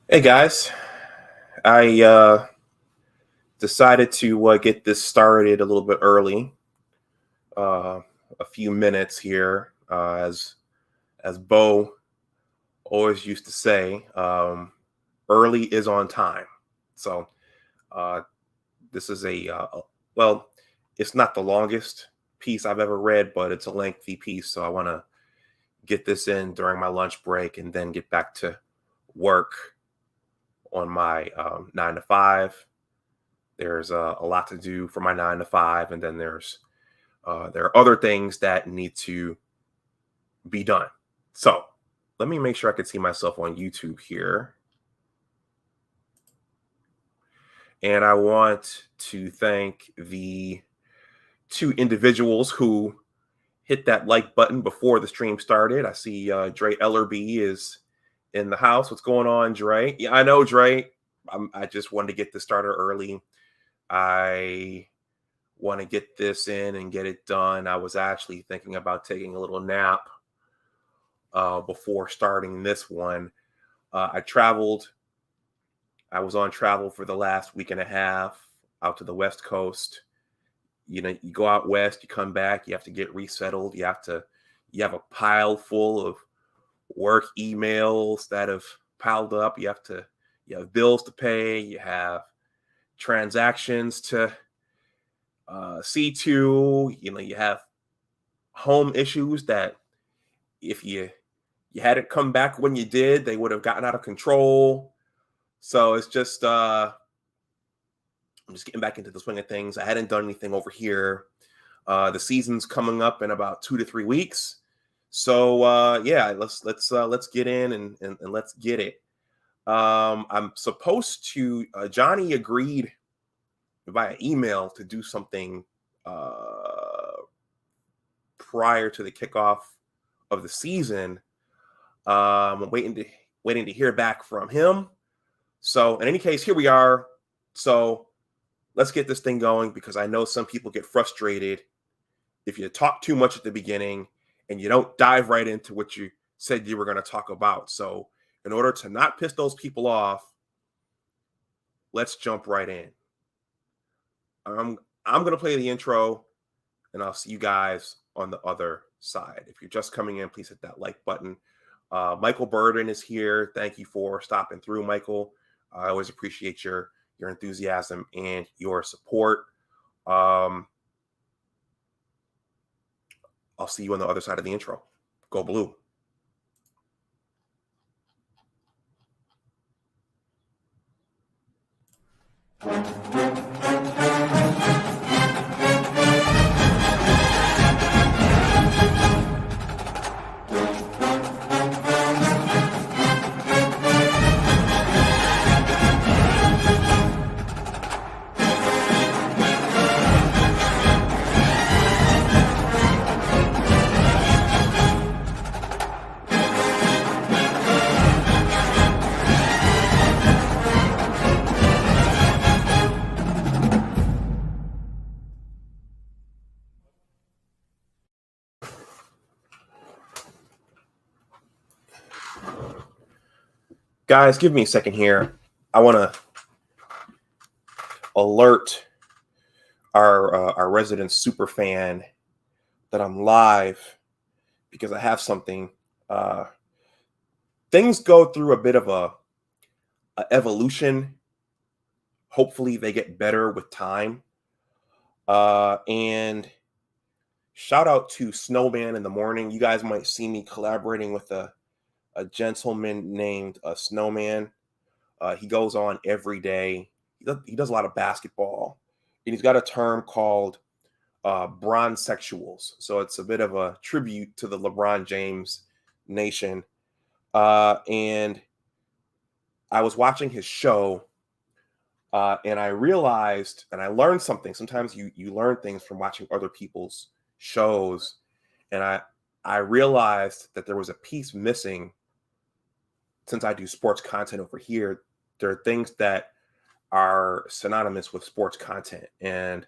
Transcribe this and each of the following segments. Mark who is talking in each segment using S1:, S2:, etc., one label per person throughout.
S1: Hey guys, I decided to get this started a little bit early, uh, a few minutes here, as Bo always used to say, early is on time. So uh, this is well, it's not the longest piece I've ever read, but it's a lengthy piece. So I want to get this in during my lunch break and then get back to work on my 9 to 5. There's a lot to do for my 9 to 5, and then there are other things that need to be done. So let me make sure I can see myself on YouTube here, and I want to thank the two individuals who hit that like button before the stream started. I see Dre Ellerby is in the house. What's going on, Dre? Yeah, I know, Dre. I just wanted to get this started early. I want to get this in and get it done. I was actually thinking about taking a little nap before starting this one. I traveled. I was on travel for the last week and a half out to the West Coast. You know, you go out west, you come back, you have to get resettled. You have a pile full of work emails that have piled up. You have bills to pay. You have transactions to see to. You know, you have home issues that if you hadn't come back when you did, they would have gotten out of control. So it's just I'm just getting back into the swing of things. I hadn't done anything over here. The season's coming up in about 2 to 3 weeks. So yeah, let's get in and let's get it. I'm supposed to Johnny agreed via email to do something prior to the kickoff of the season. I'm waiting to hear back from him. So in any case, here we are. So let's get this thing going because I know some people get frustrated if you talk too much at the beginning and you don't dive right into what you said you were going to talk about. So in order to not piss those people off, let's jump right in. I'm going to play the intro and I'll see you guys on the other side. If you're just coming in, please hit that like button. Michael Burden is here. Thank you for stopping through, Michael. I always appreciate your enthusiasm and your support. I'll see you on the other side of the intro. Go Blue. Guys, give me a second here. I want to alert our resident super fan that I'm live because I have something. Things go through a bit of a evolution. Hopefully, they get better with time. And shout out to Snowman in the Morning. You guys might see me collaborating with a gentleman named Snowman. He goes on every day. He does a lot of basketball, and he's got a term called bronze sexuals. So it's a bit of a tribute to the LeBron James nation. And I was watching his show, and I realized, and I learned something. Sometimes you learn things from watching other people's shows, and I realized that there was a piece missing. Since I do sports content over here, there are things that are synonymous with sports content, and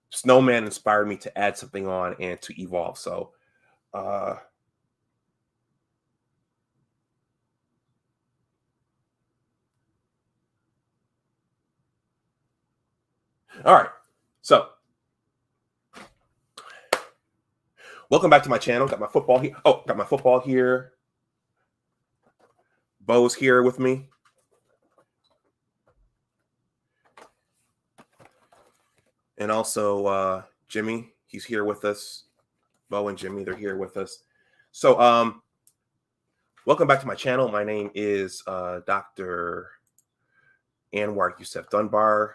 S1: Snowman inspired me to add something on and to evolve. So All right. So, welcome back to my channel. Got my football here. Oh, got my football here. Bo's here with me. And also Jimmy, he's here with us. Bo and Jimmy, they're here with us. So, welcome back to my channel. My name is Dr. Anwar Youssef Dunbar,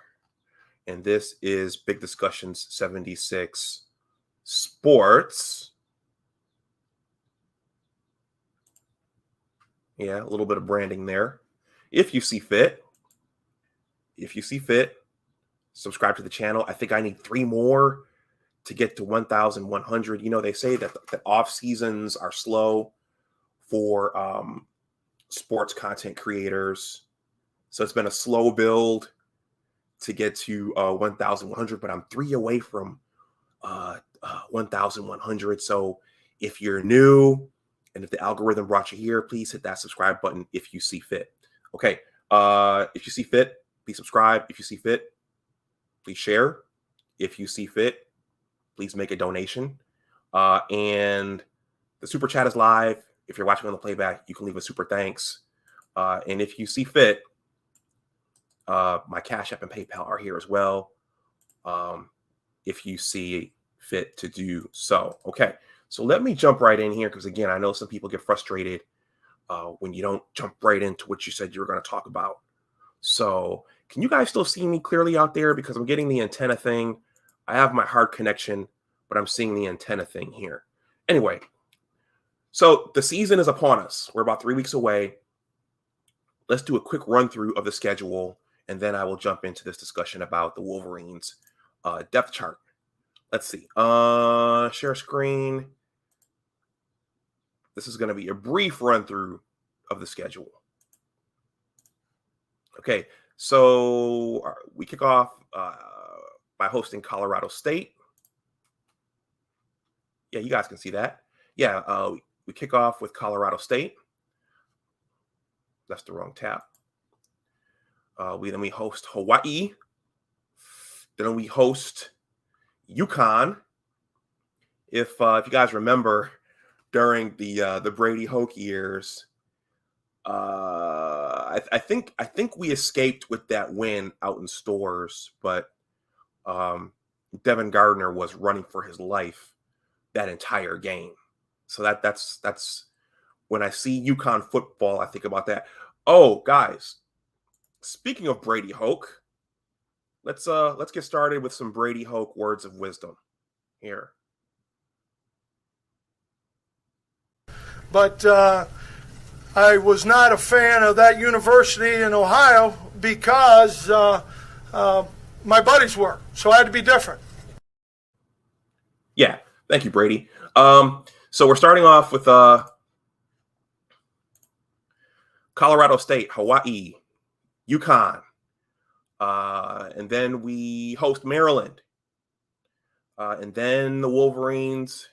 S1: and this is Big Discussions 76 Sports. Yeah, a little bit of branding there. If you see fit, subscribe to the channel. I think I need 3 more to get to 1,100. You know, they say that the off seasons are slow for sports content creators. So it's been a slow build to get to 1,100, but I'm 3 away from 1,100. So if you're new and if the algorithm brought you here, please hit that subscribe button if you see fit. Okay. If you see fit, please subscribe. If you see fit, please share. If you see fit, please make a donation. And the super chat is live. If you're watching on the playback, you can leave a super thanks. And if you see fit, my Cash App and PayPal are here as well. If you see fit to do so. Okay. So let me jump right in here because, again, I know some people get frustrated when you don't jump right into what you said you were going to talk about. So can you guys still see me clearly out there? Because I'm getting the antenna thing. I have my hard connection, but I'm seeing the antenna thing here. Anyway, so the season is upon us. We're about 3 weeks away. Let's do a quick run through of the schedule, and then I will jump into this discussion about the Wolverines depth chart. Let's see. Share screen. This is going to be a brief run through of the schedule. Okay, so we kick off by hosting Colorado State. Yeah, you guys can see that. Yeah, we kick off with Colorado State. That's the wrong tab. Then we host Hawaii. Then we host UConn. If you guys remember, during the Brady Hoke years, I think we escaped with that win out in Stores, but Devin Gardner was running for his life that entire game. So that's when I see UConn football, I think about that. Oh, guys, speaking of Brady Hoke, let's get started with some Brady Hoke words of wisdom here.
S2: But I was not a fan of that university in Ohio because my buddies were, so I had to be different.
S1: Yeah, thank you, Brady. So we're starting off with Colorado State, Hawaii, UConn, and then we host Maryland, and then the Wolverines.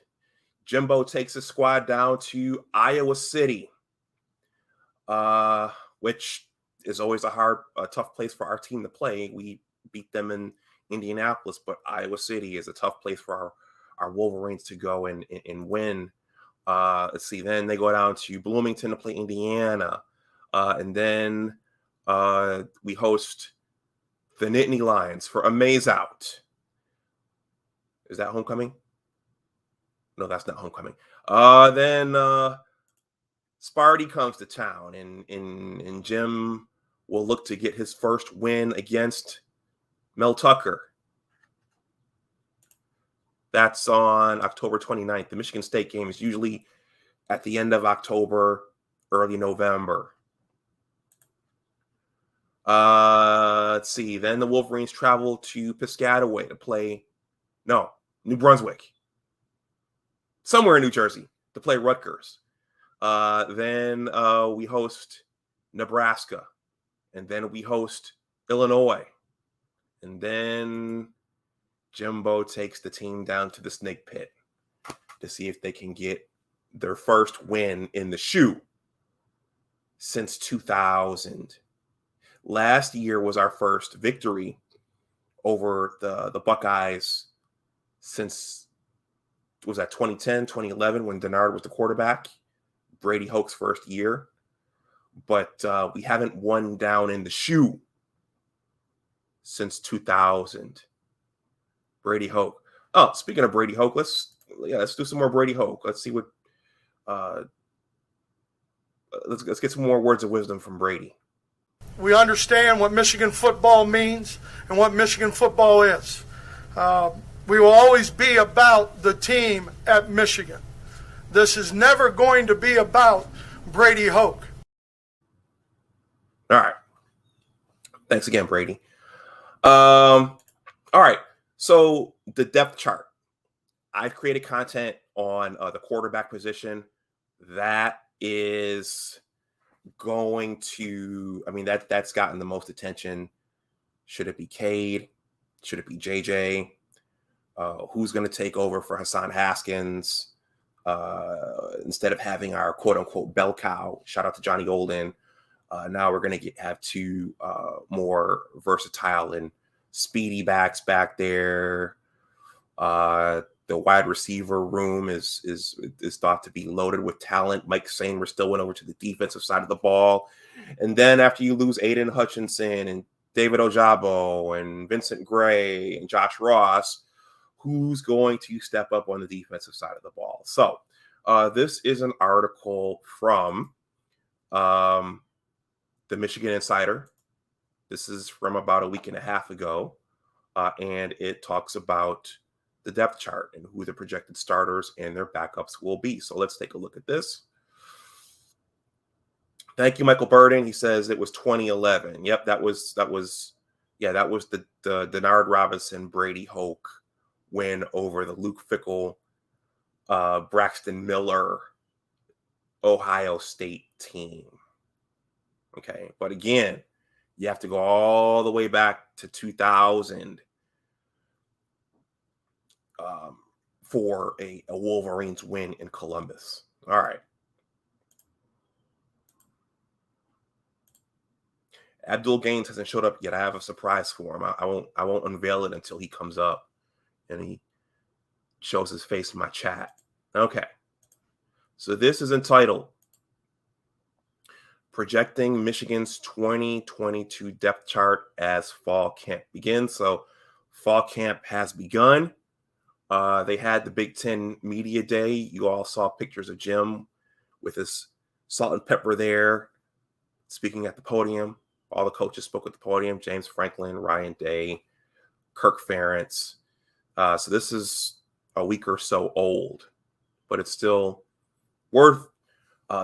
S1: Jimbo takes his squad down to Iowa City, which is always a tough place for our team to play. We beat them in Indianapolis, but Iowa City is a tough place for our Wolverines to go and win. Let's see. Then they go down to Bloomington to play Indiana, and then we host the Nittany Lions for a Maze Out. Is that homecoming? No, that's not homecoming. Then Sparty comes to town, and Jim will look to get his first win against Mel Tucker. That's on October 29th. The Michigan State game is usually at the end of October, early November. Let's see. Then the Wolverines travel to Piscataway to play, New Brunswick. Somewhere in New Jersey to play Rutgers. Then we host Nebraska. And then we host Illinois. And then Jimbo takes the team down to the Snake Pit to see if they can get their first win in the shoe since 2000. Last year was our first victory over the Buckeyes since, was that 2010, 2011 when Denard was the quarterback, Brady Hoke's first year. But we haven't won down in the shoe since 2000. Brady Hoke. Oh, speaking of Brady Hoke, let's do some more Brady Hoke. Let's see what. Let's get some more words of wisdom from Brady.
S2: We understand what Michigan football means and what Michigan football is. We will always be about the team at Michigan. This is never going to be about Brady Hoke.
S1: All right. Thanks again, Brady. All right. So the depth chart. I've created content on the quarterback position. That is going to, that's gotten the most attention. Should it be Cade? Should it be JJ? Who's going to take over for Hassan Haskins instead of having our quote unquote bell cow? Shout out to Johnny Olden. Now we're going to have two more versatile and speedy backs back there. The wide receiver room is thought to be loaded with talent. Mike Sainer still went over to the defensive side of the ball. And then after you lose Aiden Hutchinson and David Ojabo and Vincent Gray and Josh Ross, who's going to step up on the defensive side of the ball? So this is an article from the Michigan Insider. This is from about a week and a half ago. And it talks about the depth chart and who the projected starters and their backups will be. So let's take a look at this. Thank you, Michael Burden. He says it was 2011. Yep, that was the Denard Robinson, Brady Hoke win over the Luke Fickell, Braxton Miller, Ohio State team. Okay, but again, you have to go all the way back to 2000 for a Wolverines win in Columbus. All right. Abdul Gaines hasn't showed up yet. I have a surprise for him. I won't unveil it until he comes up and he shows his face in my chat. Okay. So this is entitled Projecting Michigan's 2022 Depth Chart as Fall Camp Begins. So fall camp has begun. They had the Big Ten Media Day. You all saw pictures of Jim with his salt and pepper there, speaking at the podium. All the coaches spoke at the podium. James Franklin, Ryan Day, Kirk Ferentz. So this is a week or so old, but it's still worth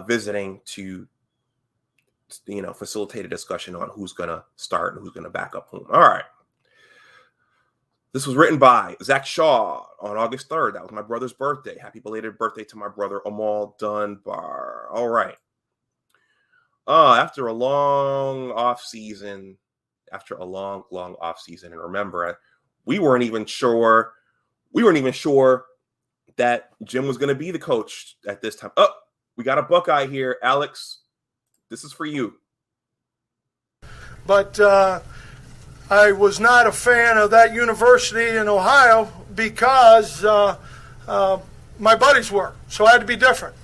S1: visiting to, facilitate a discussion on who's going to start and who's going to back up whom. All right. This was written by Zach Shaw on August 3rd. That was my brother's birthday. Happy belated birthday to my brother, Amal Dunbar. All right. After a long off season, and remember, we weren't even sure that Jim was going to be the coach at this time. Oh, we got a Buckeye here. Alex, this is for you.
S2: But I was not a fan of that university in Ohio because my buddies were, so I had to be different.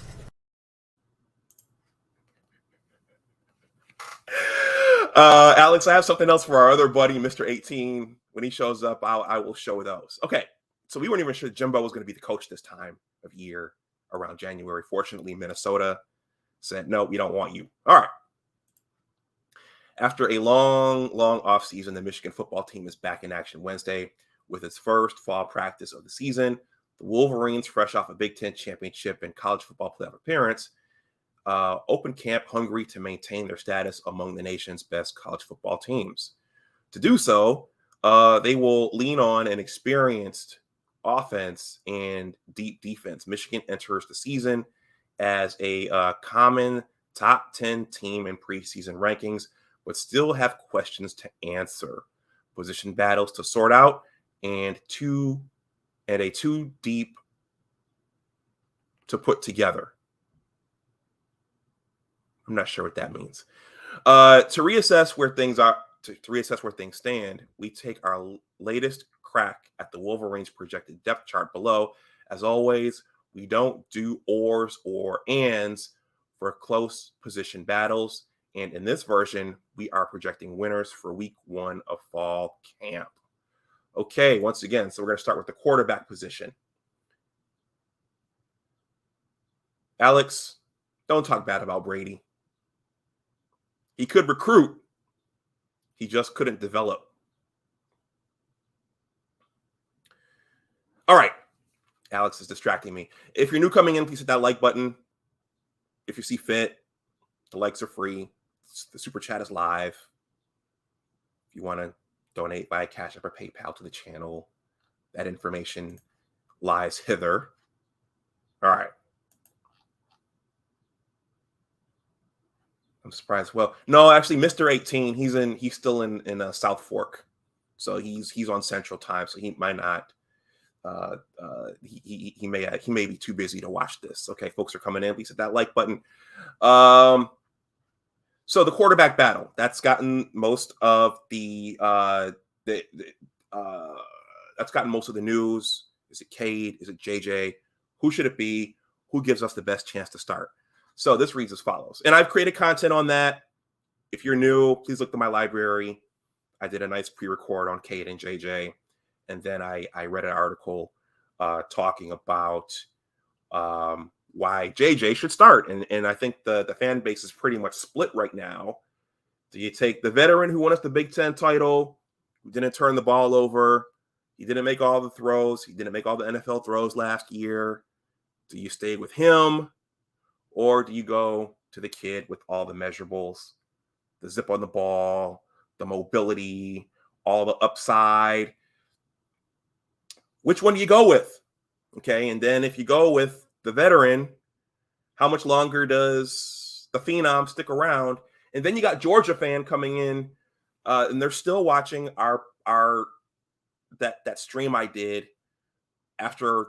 S1: Alex, I have something else for our other buddy, Mr. 18. When he shows up, I will show those. Okay, so we weren't even sure Jimbo was going to be the coach this time of year around January. Fortunately, Minnesota said, no, we don't want you. All right. After a long offseason, the Michigan football team is back in action Wednesday with its first fall practice of the season. The Wolverines, fresh off a Big Ten championship and college football playoff appearance, open camp hungry to maintain their status among the nation's best college football teams. To do so, they will lean on an experienced offense and deep defense. Michigan enters the season as a common top 10 team in preseason rankings, but still have questions to answer, position battles to sort out, and a too deep to put together. I'm not sure what that means. To reassess where things are to reassess where things stand, we take our latest crack at the Wolverines' projected depth chart below. As always, we don't do ors or ands for close position battles. And in this version, we are projecting winners for week 1 of fall camp. Okay, once again, so we're going to start with the quarterback position. Alex, don't talk bad about Brady. He could recruit. He just couldn't develop. All right. Alex is distracting me. If you're new coming in, please hit that like button. If you see fit, the likes are free. The super chat is live. If you want to donate via Cash App or PayPal to the channel, that information lies hither. All right. I'm surprised. Well, no, actually, Mr. 18, he's still in South Fork, so he's on Central Time, so he might not. He may be too busy to watch this. Okay, folks are coming in. Please hit that like button. So the quarterback battle that's gotten most of that's gotten most of the news. Is it Cade? Is it JJ? Who should it be? Who gives us the best chance to start? So this reads as follows, and I've created content on that. If you're new, please look to my library. I did a nice pre-record on Cade and JJ, and then I read an article talking about why JJ should start. And I think the fan base is pretty much split right now. Do you take the veteran who won us the Big Ten title, who didn't turn the ball over, he didn't make all the throws, he didn't make all the NFL throws last year? Do you stay with him? Or do you go to the kid with all the measurables, the zip on the ball, the mobility, all the upside? Which one do you go with? Okay, and then if you go with the veteran, how much longer does the phenom stick around? And then you got Georgia fan coming in, and they're still watching that stream I did after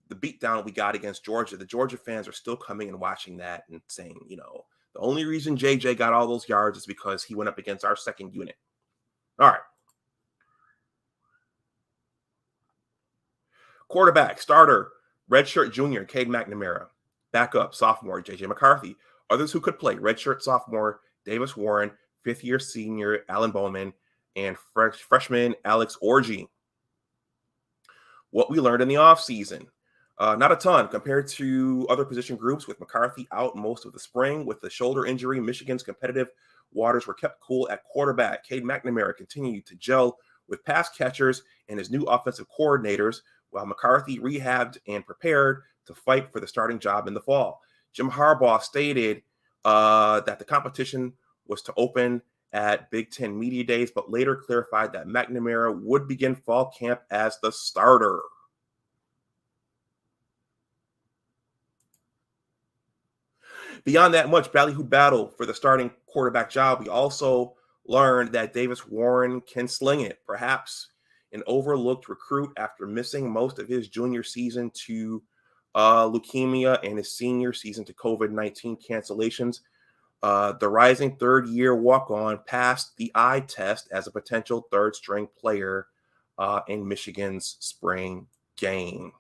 S1: the beatdown we got against Georgia. The Georgia fans are still coming and watching that and saying, the only reason JJ got all those yards is because he went up against our second unit. All right. Quarterback, starter, redshirt junior, Cade McNamara. Backup, sophomore, JJ McCarthy. Others who could play, redshirt sophomore, Davis Warren, fifth-year senior, Alan Bowman, and freshman, Alex Orji. What we learned in the offseason. Not a ton compared to other position groups, with McCarthy out most of the spring with the shoulder injury. Michigan's competitive waters were kept cool at quarterback. Cade McNamara continued to gel with pass catchers and his new offensive coordinators, while McCarthy rehabbed and prepared to fight for the starting job in the fall. Jim Harbaugh stated that the competition was to open at Big Ten Media Days, but later clarified that McNamara would begin fall camp as the starter. Beyond that much ballyhoo battle for the starting quarterback job, we also learned that Davis Warren can sling it, perhaps an overlooked recruit after missing most of his junior season to leukemia and his senior season to COVID-19 cancellations. The rising third-year walk-on passed the eye test as a potential third-string player in Michigan's spring game.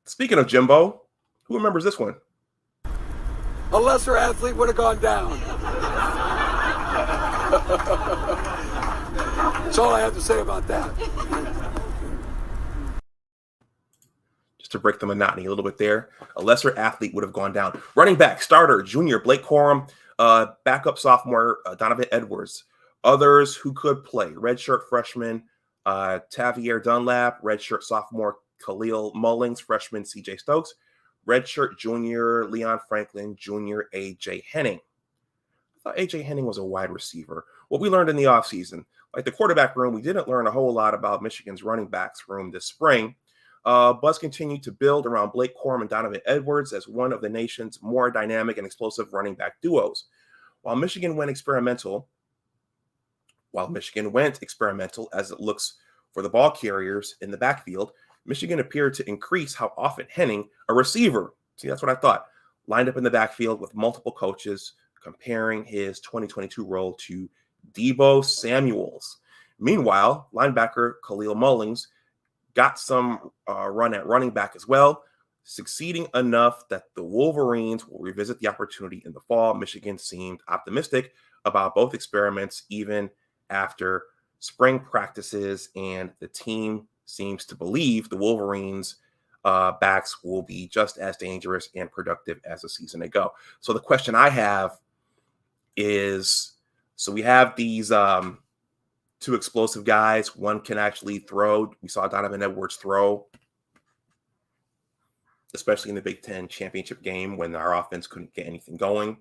S1: Speaking of Jimbo, who remembers this one?
S3: A lesser athlete would have gone down. That's all I have to say about that.
S1: Just to break the monotony a little bit there, a lesser athlete would have gone down. Running back, starter, junior, Blake Corum, backup sophomore, Donovan Edwards. Others who could play, redshirt freshman, Tavier Dunlap, redshirt sophomore, Khalil Mullings, freshman, CJ Stokes, redshirt junior, Leon Franklin, junior, AJ Henning. I thought AJ Henning was a wide receiver. What we learned in the offseason, like the quarterback room, we didn't learn a whole lot about Michigan's running backs room this spring. Buzz continued to build around Blake Corum and Donovan Edwards as one of the nation's more dynamic and explosive running back duos. While Michigan went experimental as it looks for the ball carriers in the backfield, Michigan appeared to increase how often Henning, a receiver, see, that's what I thought, lined up in the backfield with multiple coaches comparing his 2022 role to Deebo Samuel's. Meanwhile, linebacker Khalil Mullings got some run at running back as well, succeeding enough that the Wolverines will revisit the opportunity in the fall. Michigan seemed optimistic about both experiments even after spring practices, and the team seems to believe the Wolverines backs will be just as dangerous and productive as the season they go. So the question I have is, so we have these two explosive guys. One can actually throw. We saw Donovan Edwards throw, especially in the Big Ten championship game when our offense couldn't get anything going.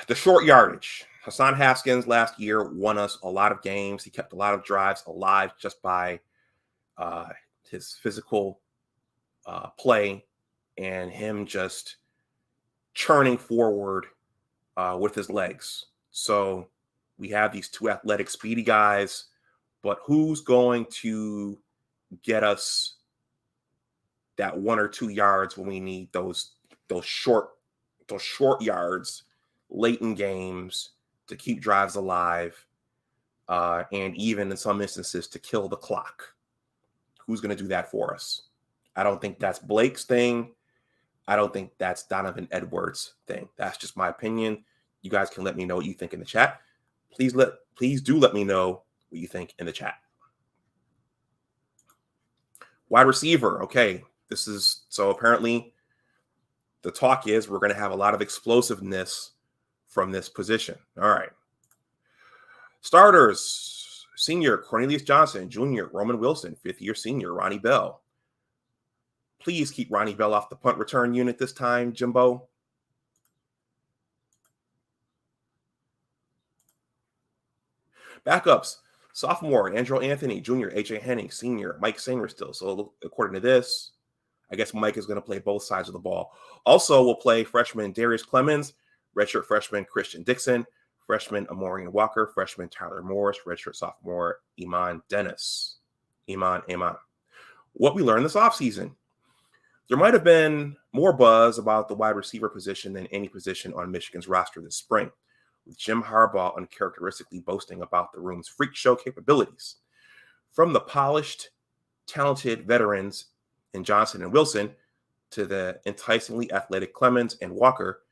S1: The short yardage. Hassan Haskins last year won us a lot of games. He kept a lot of drives alive just by his physical play and him just churning forward with his legs. So we have these two athletic, speedy guys, but who's going to get us that 1 or 2 yards when we need those short yards late in games to keep drives alive, and even in some instances to kill the clock? Who's going to do that for us? I don't think that's Blake's thing. I don't think that's Donovan Edwards' thing. That's just my opinion. You guys can let me know what you think in the chat. Please do let me know what you think in the chat. Wide receiver. Okay, this is, so apparently the talk is we're going to have a lot of explosiveness from this position. All right. Starters. Senior Cornelius Johnson, Junior Roman Wilson, 5th-year senior Ronnie Bell. Please keep Ronnie Bell off the punt return unit this time, Jimbo. Backups. Sophomore Andrew Anthony, Junior AJ Henning, Senior Mike Sainristil. So according to this, I guess Mike is going to play both sides of the ball. Also will play freshman Darius Clemens, redshirt freshman Christian Dixon, freshman Amorian Walker, freshman Tyler Morris, redshirt sophomore Iman Dennis. Iman. What we learned this offseason. There might have been more buzz about the wide receiver position than any position on Michigan's roster this spring, with Jim Harbaugh uncharacteristically boasting about the room's freak show capabilities. From the polished, talented veterans in Johnson and Wilson, to the enticingly athletic Clemens and Walker,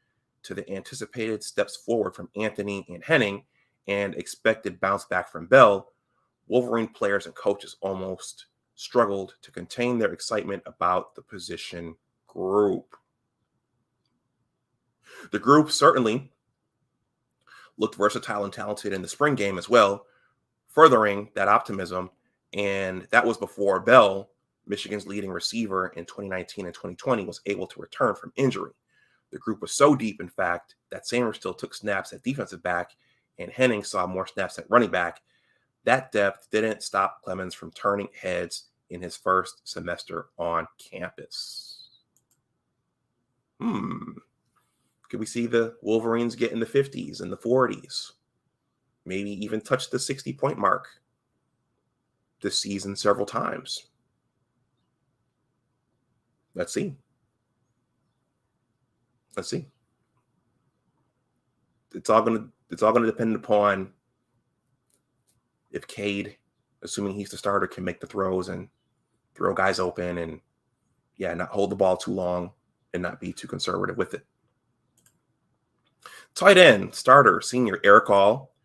S1: to the anticipated steps forward from Anthony and Henning, and expected bounce back from Bell, Wolverine players and coaches almost struggled to contain their excitement about the position group. The group certainly looked versatile and talented in the spring game as well, furthering that optimism, and that was before Bell, Michigan's leading receiver in 2019 and 2020, was able to return from injury. The group was so deep, in fact, that Sainristil took snaps at defensive back and Henning saw more snaps at running back. That depth didn't stop Clemens from turning heads in his first semester on campus. Could we see the Wolverines get in the 50s and the 40s? Maybe even touch the 60-point mark this season several times. Let's see. It's all gonna depend upon if Cade, assuming he's the starter, can make the throws and throw guys open and not hold the ball too long and not be too conservative with it. Tight end, starter, senior Eric All.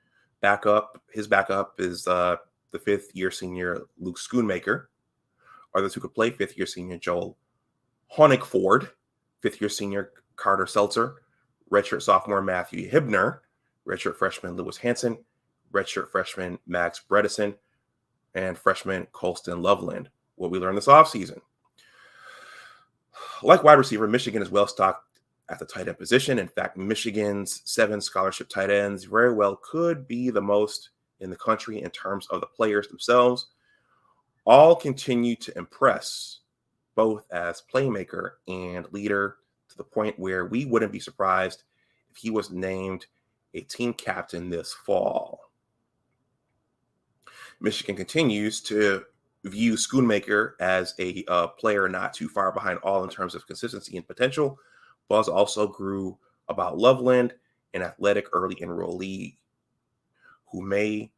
S1: His backup is the 5th-year senior Luke Schoonmaker. Others who could play 5th-year senior Joel Honigford, 5th-year senior Carter Seltzer, redshirt sophomore Matthew Hibner, redshirt freshman Lewis Hansen, redshirt freshman Max Bredesen, and freshman Colston Loveland. What we learned this offseason. Like wide receiver, Michigan is well-stocked at the tight end position. In fact, Michigan's 7 scholarship tight ends very well could be the most in the country in terms of the players themselves. All continue to impress, both as playmaker and leader, to the point where we wouldn't be surprised if he was named a team captain this fall. Michigan continues to view Schoonmaker as a player not too far behind All in terms of consistency and potential. Buzz also grew about Loveland, an athletic early enrollee who may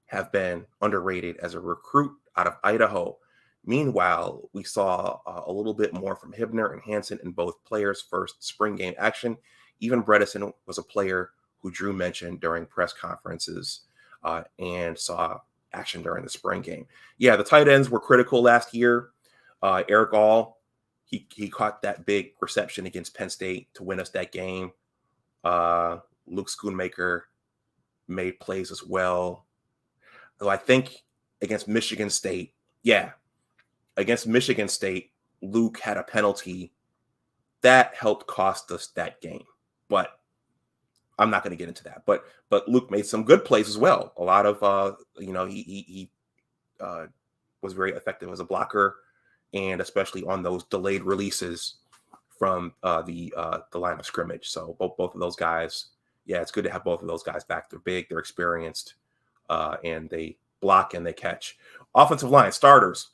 S1: have been underrated as a recruit out of Idaho. Meanwhile, we saw a little bit more from Hibner and Hansen in both players' first spring game action. Even Bredesen was a player who Drew mentioned during press conferences and saw action during the spring game. Yeah, the tight ends were critical last year. Eric All, he caught that big reception against Penn State to win us that game. Luke Schoonmaker made plays as well. So I think against Michigan State, Luke had a penalty that helped cost us that game. But I'm not going to get into that. But Luke made some good plays as well. A lot of he was very effective as a blocker, and especially on those delayed releases from the line of scrimmage. So both of those guys, it's good to have both of those guys back. They're big, they're experienced, and they block and they catch. Offensive line starters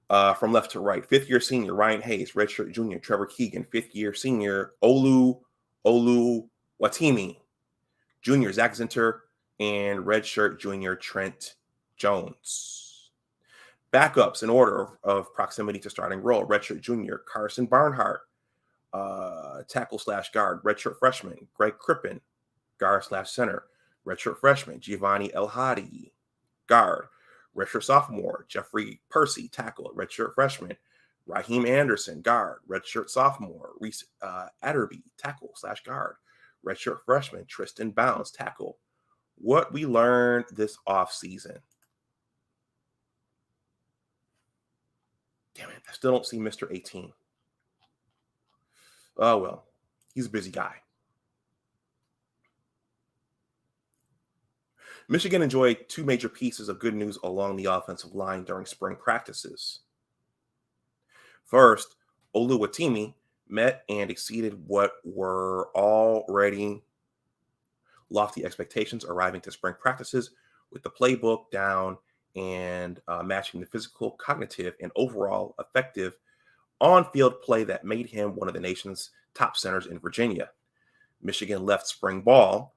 S1: from left to right: fifth-year senior Ryan Hayes, redshirt junior Trevor Keegan, fifth-year senior Olu Watimi, junior Zach Zinter, and redshirt junior Trent Jones. Backups in order of proximity to starting role: redshirt junior Carson Barnhart, tackle/guard, redshirt freshman Greg Crippen, guard/center, redshirt freshman Giovanni El-Hadi, guard, redshirt sophomore Jeffrey Percy, tackle, redshirt freshman Raheem Anderson, guard, redshirt sophomore Reese Adderby, tackle/guard, redshirt freshman Tristan Bounds, tackle. What we learned this offseason. Damn it, I still don't see Mr. 18. Oh, well, he's a busy guy. Michigan enjoyed two major pieces of good news along the offensive line during spring practices. First, Oluwatimi met and exceeded what were already lofty expectations arriving to spring practices, with the playbook down and matching the physical, cognitive, and overall effective on-field play that made him one of the nation's top centers in Virginia. Michigan left spring ball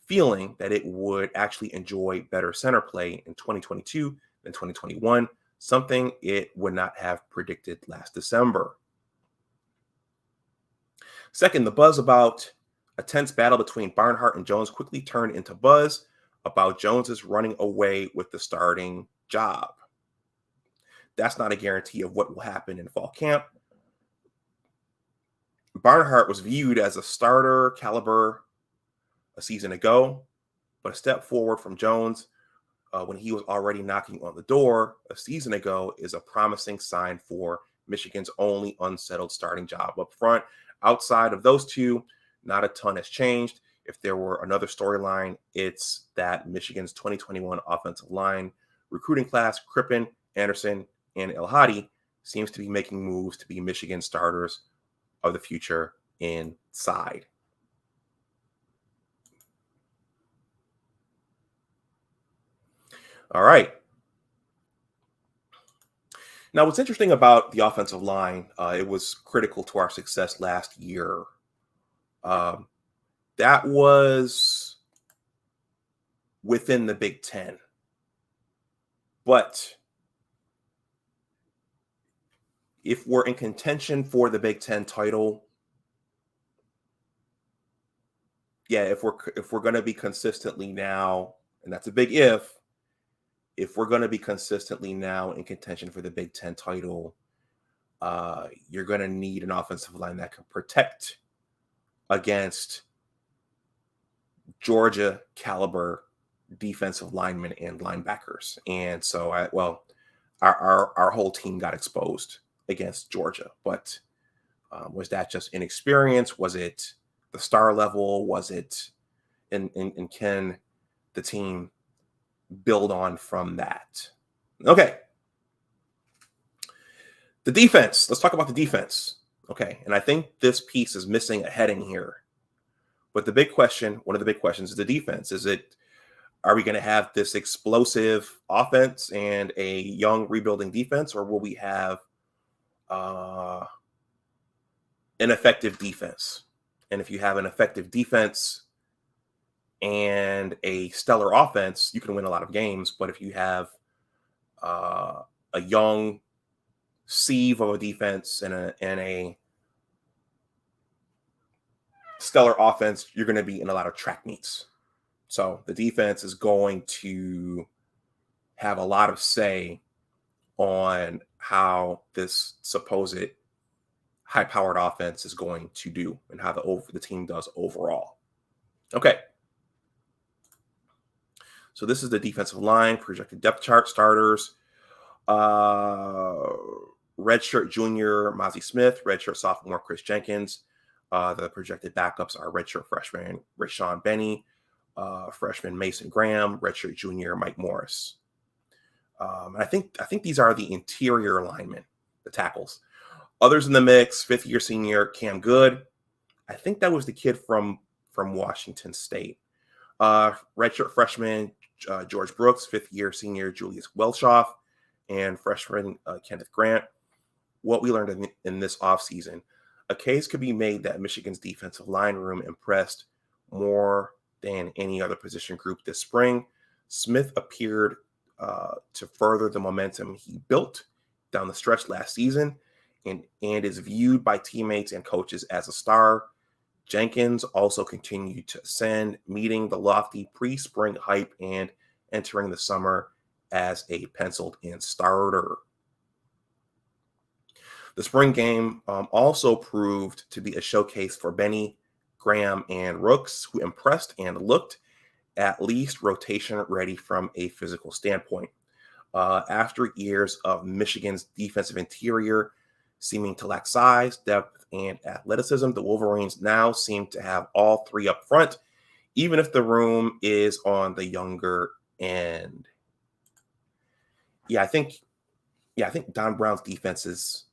S1: feeling that it would actually enjoy better center play in 2022 than 2021, something it would not have predicted last December. Second, the buzz about a tense battle between Barnhart and Jones quickly turned into buzz about Jones's running away with the starting job. That's not a guarantee of what will happen in fall camp. Barnhart was viewed as a starter caliber a season ago, but a step forward from Jones when he was already knocking on the door a season ago is a promising sign for Michigan's only unsettled starting job up front. Outside of those two, not a ton has changed. If there were another storyline, it's that Michigan's 2021 offensive line recruiting class, Crippen, Anderson, and El-Hadi, seems to be making moves to be Michigan starters of the future inside. All right. Now, what's interesting about the offensive line, it was critical to our success last year. That was within the Big Ten. But if we're in contention for the Big Ten title, if we're going to be consistently now, and that's a big if we're going to be consistently now in contention for the Big Ten title, you're going to need an offensive line that can protect against Georgia caliber defensive linemen and linebackers. And so our whole team got exposed against Georgia, but was that just inexperience? Was it the star level? Was it, and can the team build on from that? Okay. The defense. Let's talk about the defense. Okay. And I think this piece is missing a heading here. But the big question, one of the big questions is the defense. Are we going to have this explosive offense and a young rebuilding defense, or will we have an effective defense. And if you have an effective defense and a stellar offense, you can win a lot of games. But if you have a young sieve of a defense and a stellar offense, you're going to be in a lot of track meets. So the defense is going to have a lot of say on how this supposed high-powered offense is going to do and how the team does overall. Okay. So this is the defensive line, projected depth chart, starters. Redshirt junior Mozzie Smith, redshirt sophomore Chris Jenkins. The projected backups are redshirt freshman Rashawn Benny, freshman Mason Graham, redshirt junior Mike Morris. I think these are the interior linemen, the tackles. Others in the mix: fifth-year senior Cam Good. I think that was the kid from Washington State. Redshirt freshman George Brooks, fifth-year senior Julius Welshoff, and freshman Kenneth Grant. What we learned in this offseason: a case could be made that Michigan's defensive line room impressed more than any other position group this spring. Smith appeared to further the momentum he built down the stretch last season and is viewed by teammates and coaches as a star. Jenkins also continued to ascend, meeting the lofty pre-spring hype and entering the summer as a penciled-in starter. The spring game also proved to be a showcase for Benny, Graham, and Rooks, who impressed and looked at least rotation ready from a physical standpoint. After years of Michigan's defensive interior seeming to lack size, depth, and athleticism, the Wolverines now seem to have all three up front, even if the room is on the younger end. I think Don Brown's defenses,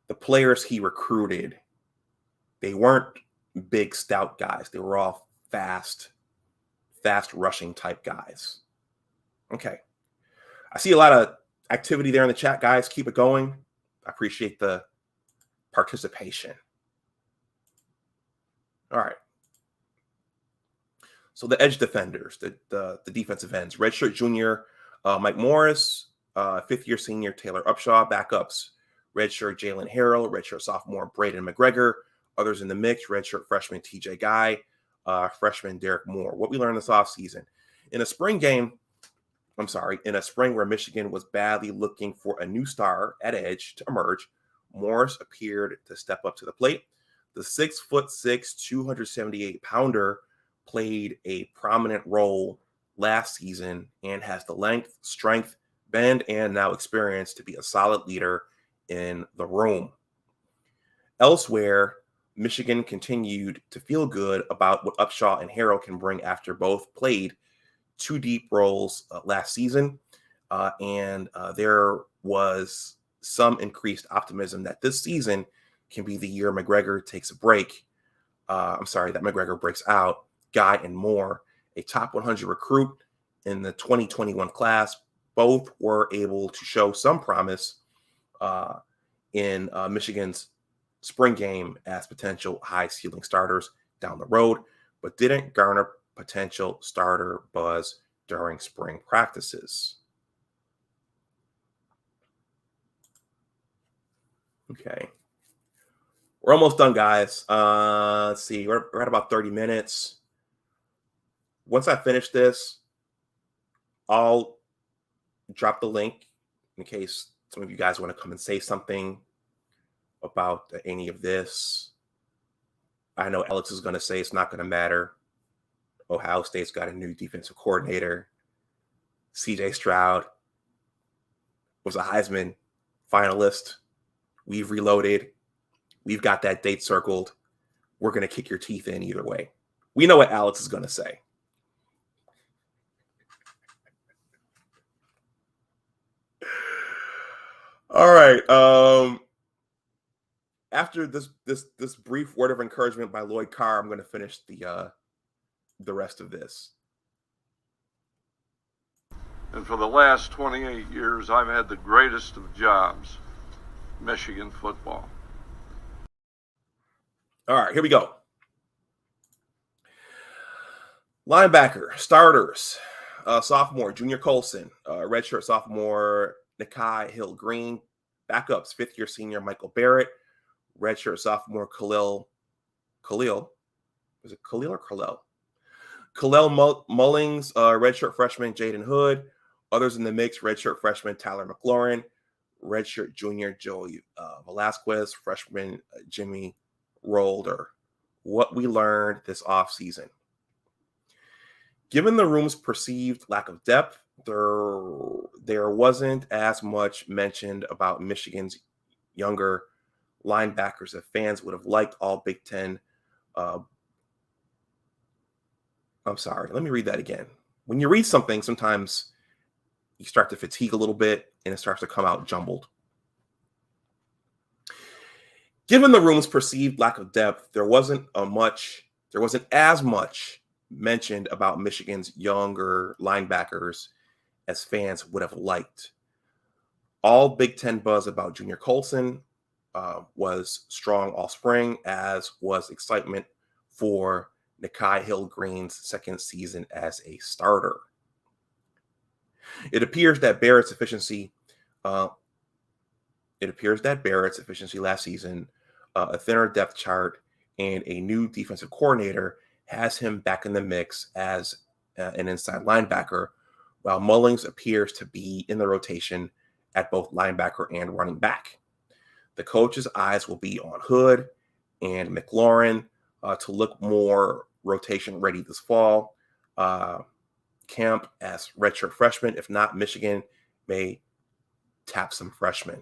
S1: the players he recruited, they weren't big, stout guys. They were all fast rushing type guys. Okay. I see a lot of activity there in the chat, guys. Keep it going. I appreciate the participation. All right. So the edge defenders, the defensive ends: redshirt junior Mike Morris, fifth-year senior Taylor Upshaw. Backups: redshirt Jalen Harrell, redshirt sophomore Braden McGregor. Others in the mix: redshirt freshman TJ Guy, freshman Derek Moore. What we learned this offseason: in a spring where Michigan was badly looking for a new star at edge to emerge, Morris appeared to step up to the plate. The 6'6", 278-pounder played a prominent role last season and has the length, strength, bend, and now experience to be a solid leader in the room. Elsewhere, Michigan continued to feel good about what Upshaw and Harrell can bring after both played two deep roles last season, and there was some increased optimism that this season can be the year McGregor takes a break. That McGregor breaks out. Guy and Moore, a top 100 recruit in the 2021 class, both were able to show some promise in Michigan's spring game as potential high-ceiling starters down the road, but didn't garner potential starter buzz during spring practices. Okay. We're almost done, guys. Let's see. We're at about 30 minutes. Once I finish this, I'll drop the link in case some of you guys want to come and say something about any of this. I know Alex is going to say it's not going to matter. Ohio State's got a new defensive coordinator. CJ Stroud was a Heisman finalist. We've reloaded. We've got that date circled. We're going to kick your teeth in either way. We know what Alex is going to say. All right. After this brief word of encouragement by Lloyd Carr, I'm going to finish the rest of this.
S4: And for the last 28 years, I've had the greatest of jobs, Michigan football.
S1: All right, here we go. Linebacker starters. Sophomore Junior Colson, redshirt sophomore Nikai Hill Green. Backups, fifth-year senior Michael Barrett, redshirt sophomore Khalil. Was it Khalil or Khalil? Mullings, redshirt freshman Jaden Hood. Others in the mix, redshirt freshman Tyler McLaurin, redshirt junior Joey Velasquez, freshman Jimmy Rolder. What we learned this offseason. Given the room's perceived lack of depth, there wasn't as much mentioned about Michigan's younger linebackers that fans would have liked. All Big Ten. I'm sorry, let me read that again. When you read something, sometimes you start to fatigue a little bit and it starts to come out jumbled. Given the room's perceived lack of depth, there wasn't as much mentioned about Michigan's younger linebackers as fans would have liked. All Big Ten buzz about Junior Colson was strong all spring, as was excitement for Nikai Hill Green's second season as a starter. It appears that Barrett's efficiency last season, a thinner depth chart, and a new defensive coordinator has him back in the mix as an inside linebacker, while Mullings appears to be in the rotation at both linebacker and running back. The coach's eyes will be on Hood and McLaurin to look more rotation ready this fall. Camp as redshirt freshmen. If not, Michigan may tap some freshmen.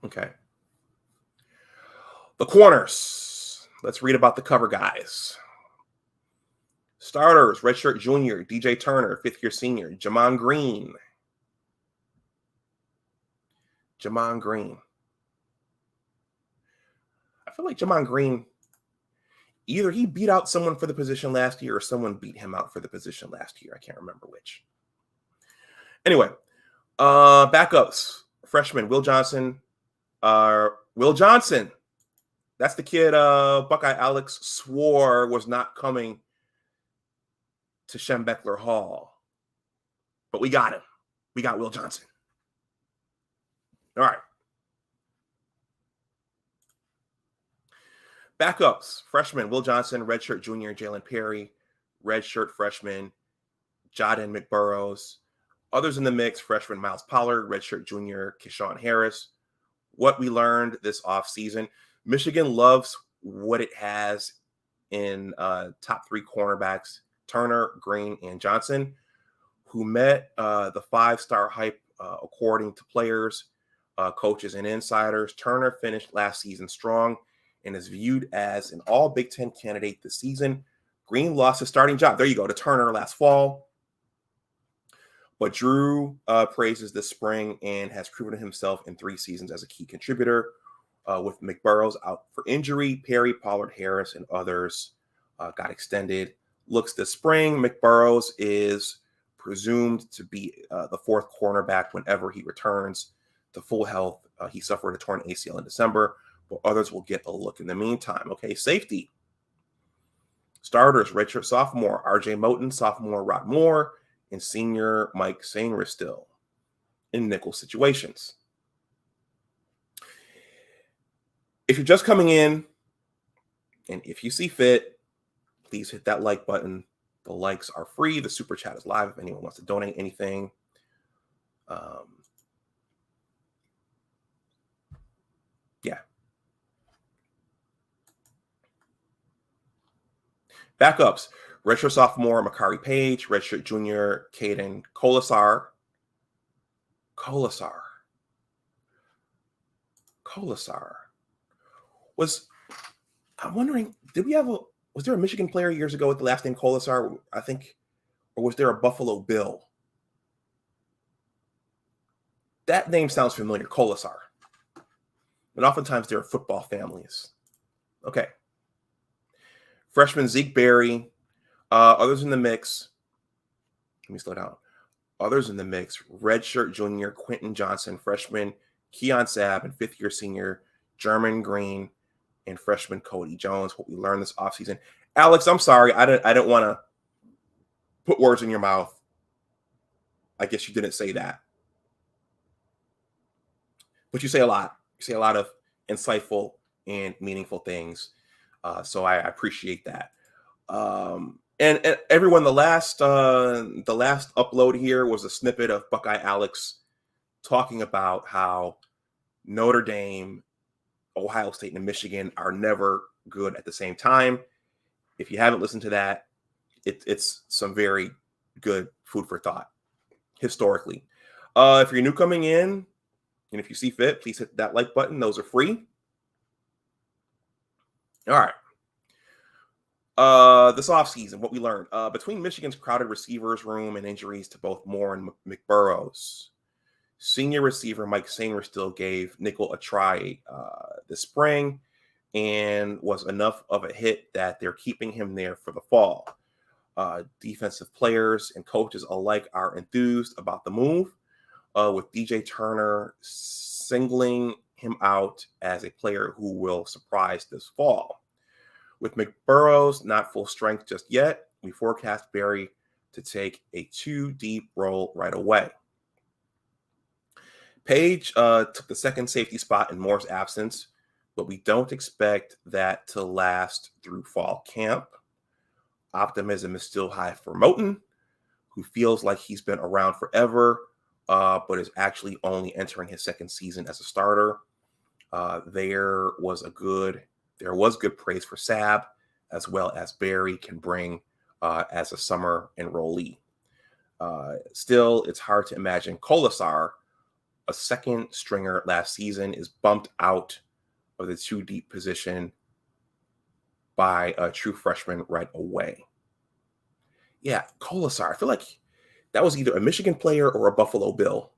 S1: Okay. The corners. Let's read about the cover guys. Starters, redshirt junior, DJ Turner, fifth-year senior, Jamon Green. I feel like Jamon Green, either he beat out someone for the position last year or someone beat him out for the position last year. I can't remember which. Anyway, backups, freshman Will Johnson. That's the kid Buckeye Alex swore was not coming to Schembechler Hall. But we got him. We got Will Johnson. All right. Backups, freshman Will Johnson, redshirt junior Jalen Perry, redshirt freshman Jadon McBurrows. Others in the mix, freshman Miles Pollard, redshirt junior Keshawn Harris. What we learned this offseason, Michigan loves what it has in top three cornerbacks, Turner, Green, and Johnson, who met the five-star hype according to players, coaches, and insiders. Turner finished last season strong and is viewed as an all Big Ten candidate this season. Green lost his starting job. There you go, to Turner last fall. But Drew praises this spring and has proven himself in 3 seasons as a key contributor. With McBurrows out for injury, Perry, Pollard, Harris, and others got extended looks this spring. McBurrows is presumed to be the fourth cornerback whenever he returns to full health. He suffered a torn ACL in December, but others will get a look in the meantime. Okay, safety. Starters, redshirt sophomore RJ Moten, sophomore Rod Moore, and senior Mike Sainristil still in nickel situations. If you're just coming in, and if you see fit, please hit that like button. The likes are free. The super chat is live if anyone wants to donate anything. Yeah. Backups. Redshirt sophomore Makari Page. Redshirt junior Caden Colasar. I'm wondering, was there a Michigan player years ago with the last name Colasar, I think, or was there a Buffalo Bill? That name sounds familiar, Colasar. And oftentimes they're football families. Okay. Freshman Zeke Berry. Others in the mix. Let me slow down. Others in the mix, redshirt junior Quentin Johnson, freshman Keon Sabb, and fifth-year senior German Green, and freshman Cody Jones. What we learned this offseason. Alex, I'm sorry. I didn't want to put words in your mouth. I guess you didn't say that. But you say a lot. You say a lot of insightful and meaningful things. So I appreciate that. And everyone, the last upload here was a snippet of Buckeye Alex talking about how Notre Dame, Ohio State, and Michigan are never good at the same time. If you haven't listened to that, it's some very good food for thought historically. If you're new coming in, and if you see fit, please hit that like button. Those are free. All right. This offseason, what we learned. Between Michigan's crowded receivers room and injuries to both Moore and McBurrows, senior receiver Mike Sainristil gave nickel a try this spring and was enough of a hit that they're keeping him there for the fall. Defensive players and coaches alike are enthused about the move, with DJ Turner singling him out as a player who will surprise this fall. With McBurrows not full strength just yet, we forecast Barry to take a 2-deep role right away. Page took the second safety spot in Moore's absence, but we don't expect that to last through fall camp. Optimism is still high for Moten, who feels like he's been around forever, but is actually only entering his second season as a starter. There was good praise for Sabb, as well as Barry can bring as a summer enrollee. Still, it's hard to imagine Colasar, a second stringer last season, is bumped out of the 2-deep position by a true freshman right away. Yeah, Colasar. I feel like that was either a Michigan player or a Buffalo Bill.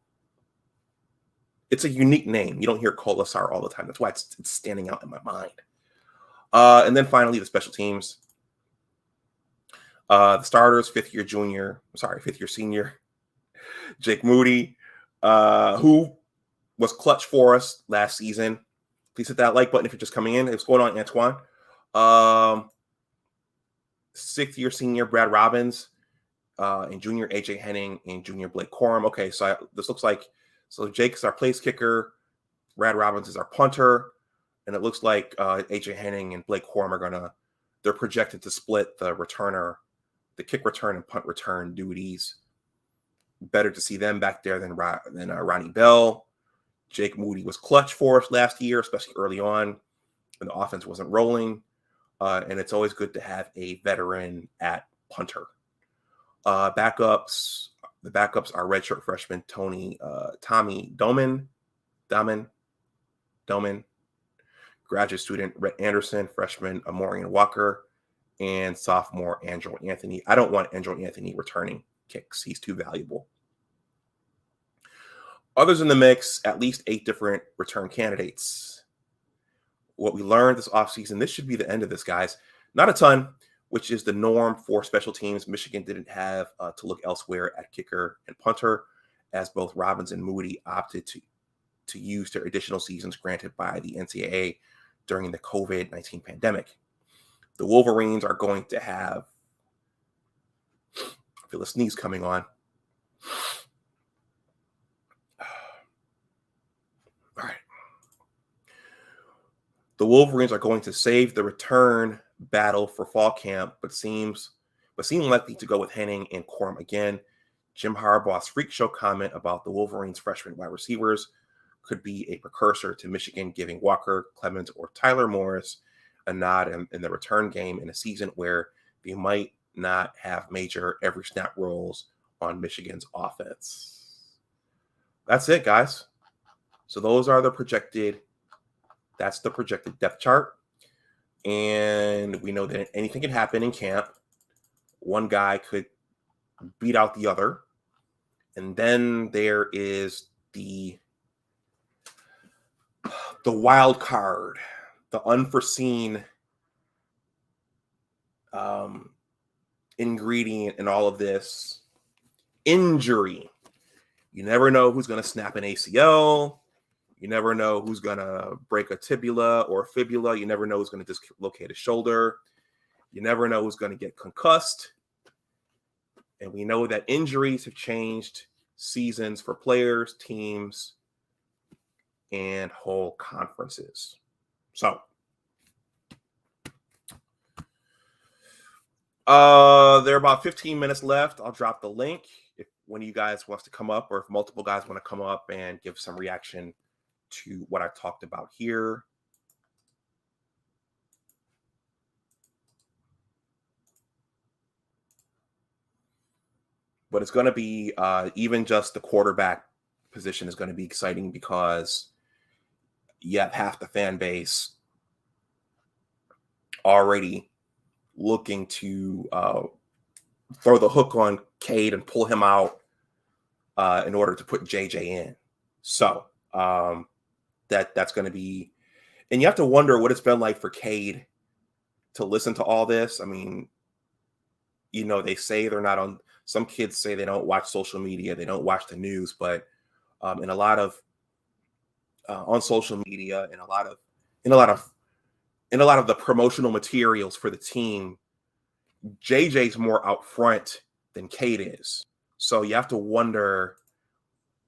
S1: It's a unique name. You don't hear Colasar all the time. That's why it's standing out in my mind. And then finally, the special teams. The starters, fifth-year senior, Jake Moody, who was clutch for us last season. Please hit that like button if you're just coming in. What's going on, Antoine? Sixth-year senior Brad Robbins, and junior AJ Henning, and junior Blake Corum. Okay, so this looks like Jake's our place kicker, Brad Robbins is our punter, and it looks like AJ Henning and Blake Corum they're projected to split the kick return and punt return duties. Better to see them back there than Ronnie Bell. Jake Moody was clutch for us last year, especially early on when the offense wasn't rolling. And it's always good to have a veteran at punter. The backups are redshirt freshman Tommy Doman, graduate student Rhett Anderson, freshman Amorian Walker, and sophomore Andrew Anthony. I don't want Andrew Anthony returning kicks. He's too valuable. Others in the mix, at least 8 different return candidates. What we learned this offseason, this should be the end of this, guys. Not a ton, which is the norm for special teams. Michigan didn't have to look elsewhere at kicker and punter, as both Robbins and Moody opted to use their additional seasons granted by the NCAA during the COVID-19 pandemic. The Wolverines are going to have, I feel a sneeze coming on. All right. The Wolverines are going to save the return battle for fall camp, but seem likely to go with Henning and Corum again. Jim Harbaugh's freak show comment about the Wolverines' freshman wide receivers could be a precursor to Michigan giving Walker, Clemens, or Tyler Morris a nod in the return game in a season where they might not have major every snap roles on Michigan's offense. That's it, guys. So those are the projected depth chart. And we know that anything can happen in camp. One guy could beat out the other. And then there is the wild card, the unforeseen ingredient in all of this, injury. You never know who's going to snap an ACL. You never know who's going to break a tibula or fibula. You never know who's going to dislocate a shoulder. You never know who's going to get concussed. And we know that injuries have changed seasons for players, teams, and whole conferences. So, there are about 15 minutes left. I'll drop the link if one of you guys wants to come up, or if multiple guys want to come up and give some reaction to what I talked about here. But it's going to be even just the quarterback position is going to be exciting because you have half the fan base already looking to throw the hook on Cade and pull him out in order to put JJ in. So that's going to be, and you have to wonder what it's been like for Cade to listen to all this. I mean, you know, they say they're not on. Some kids say they don't watch social media, they don't watch the news, but in a lot of on social media, and a lot of the promotional materials for the team, JJ's more out front than Cade is. So you have to wonder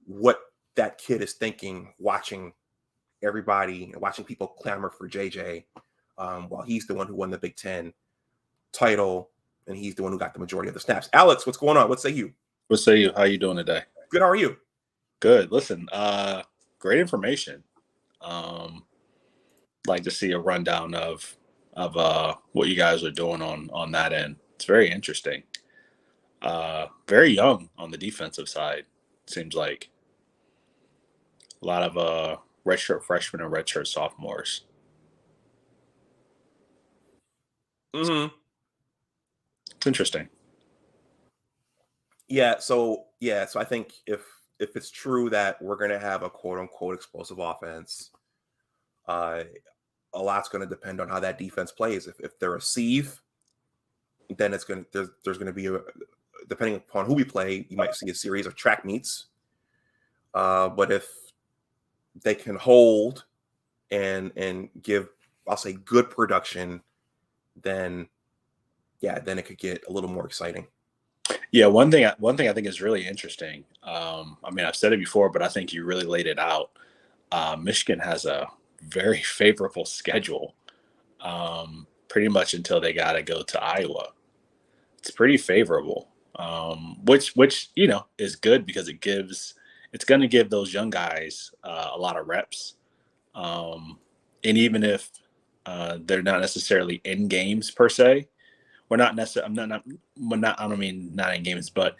S1: what that kid is thinking, watching everybody and watching people clamor for JJ while he's the one who won the Big Ten title. And he's the one who got the majority of the snaps. Alex, what's going on? What say you?
S5: What say you? How you doing today?
S1: Good. How are you?
S5: Good. Listen, great information. Like to see a rundown of what you guys are doing on that end. It's very interesting. Very young on the defensive side. Seems like a lot of redshirt freshmen and redshirt sophomores.
S1: Mm-hmm.
S5: It's interesting.
S1: Yeah. So I think if it's true that we're going to have a quote unquote explosive offense, a lot's going to depend on how that defense plays. If they're a sieve, then it's going to there's going to be depending upon who we play, you might see a series of track meets. But if they can hold and give, I'll say, good production, then it could get a little more exciting.
S5: Yeah, one thing I think is really interesting. I mean, I've said it before, but I think you really laid it out. Michigan has a very favorable schedule, pretty much until they got to go to Iowa. It's pretty favorable, which is good because it's going to give those young guys a lot of reps, and even if they're not necessarily in games per se. We're not necessarily. I don't mean not in games, but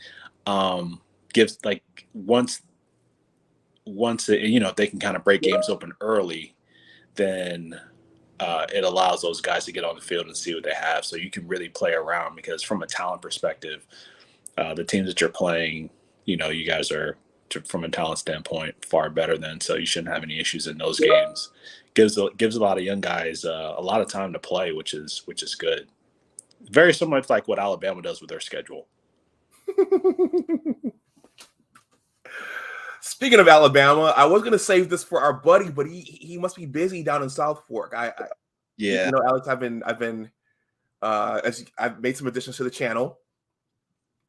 S5: gives like once if they can kind of break games open early, then it allows those guys to get on the field and see what they have. So you can really play around because from a talent perspective, the teams that you're playing, you guys are from a talent standpoint far better than. So you shouldn't have any issues in those games. Gives a lot of young guys a lot of time to play, which is good. Very similar to like what Alabama does with their schedule.
S1: Speaking of Alabama, I was going to save this for our buddy, but he must be busy down in South Fork. Alex, I've made some additions to the channel,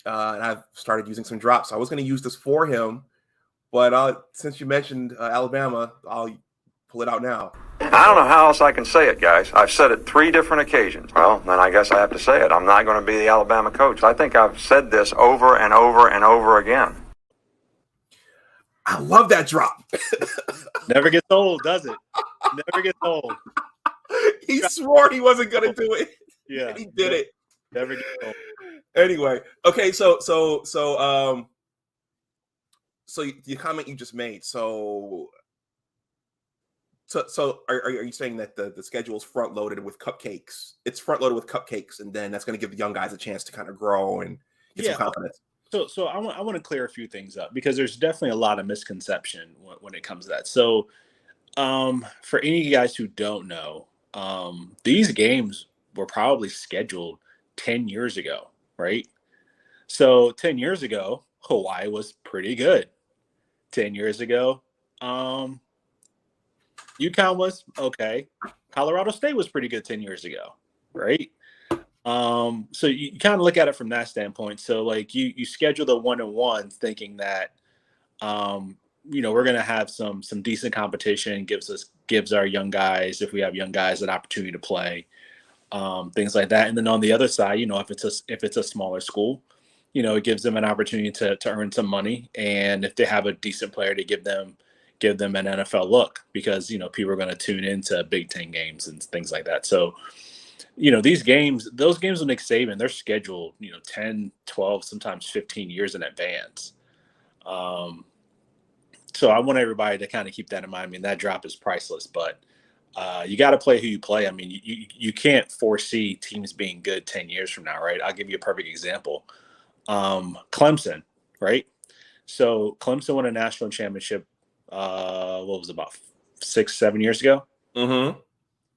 S1: and I've started using some drops. So I was going to use this for him, but since you mentioned Alabama, I'll pull it out now.
S6: I don't know how else I can say it, guys. I've said it 3 different occasions. Well, then I guess I have to say it. I'm not going to be the Alabama coach. I think I've said this over and over and over again.
S1: I love that drop.
S5: Never gets old, does it? Never gets old.
S1: He swore he wasn't going to do it.
S5: Yeah,
S1: he did it.
S5: Never gets old.
S1: Anyway, okay, so the comment you just made. So are you saying that the schedule is front loaded with cupcakes? It's front loaded with cupcakes, and then that's going to give the young guys a chance to kind of grow and get some confidence.
S5: So I want to clear a few things up because there's definitely a lot of misconception when it comes to that. So for any of you guys who don't know, these games were probably scheduled 10 years ago, right? So 10 years ago, Hawaii was pretty good. 10 years ago. UConn was okay. Colorado State was pretty good 10 years ago, right? So you kind of look at it from that standpoint. So like you schedule the 1-on-one thinking that we're going to have some decent competition, gives our young guys, if we have young guys, an opportunity to play, things like that. And then on the other side, if it's a smaller school, it gives them an opportunity to earn some money, and if they have a decent player, to give them an NFL look, because people are going to tune into Big Ten games and things like that. So those games with Nick Saban, they're scheduled 10, 12, sometimes 15 years in advance. So I want everybody to kind of keep that in mind. I mean, that drop is priceless, but you got to play who you play. I mean, you can't foresee teams being good 10 years from now, right? I'll give you a perfect example. Clemson, right? So Clemson won a national championship, what was it, about 6-7 years ago?
S1: Mm-hmm.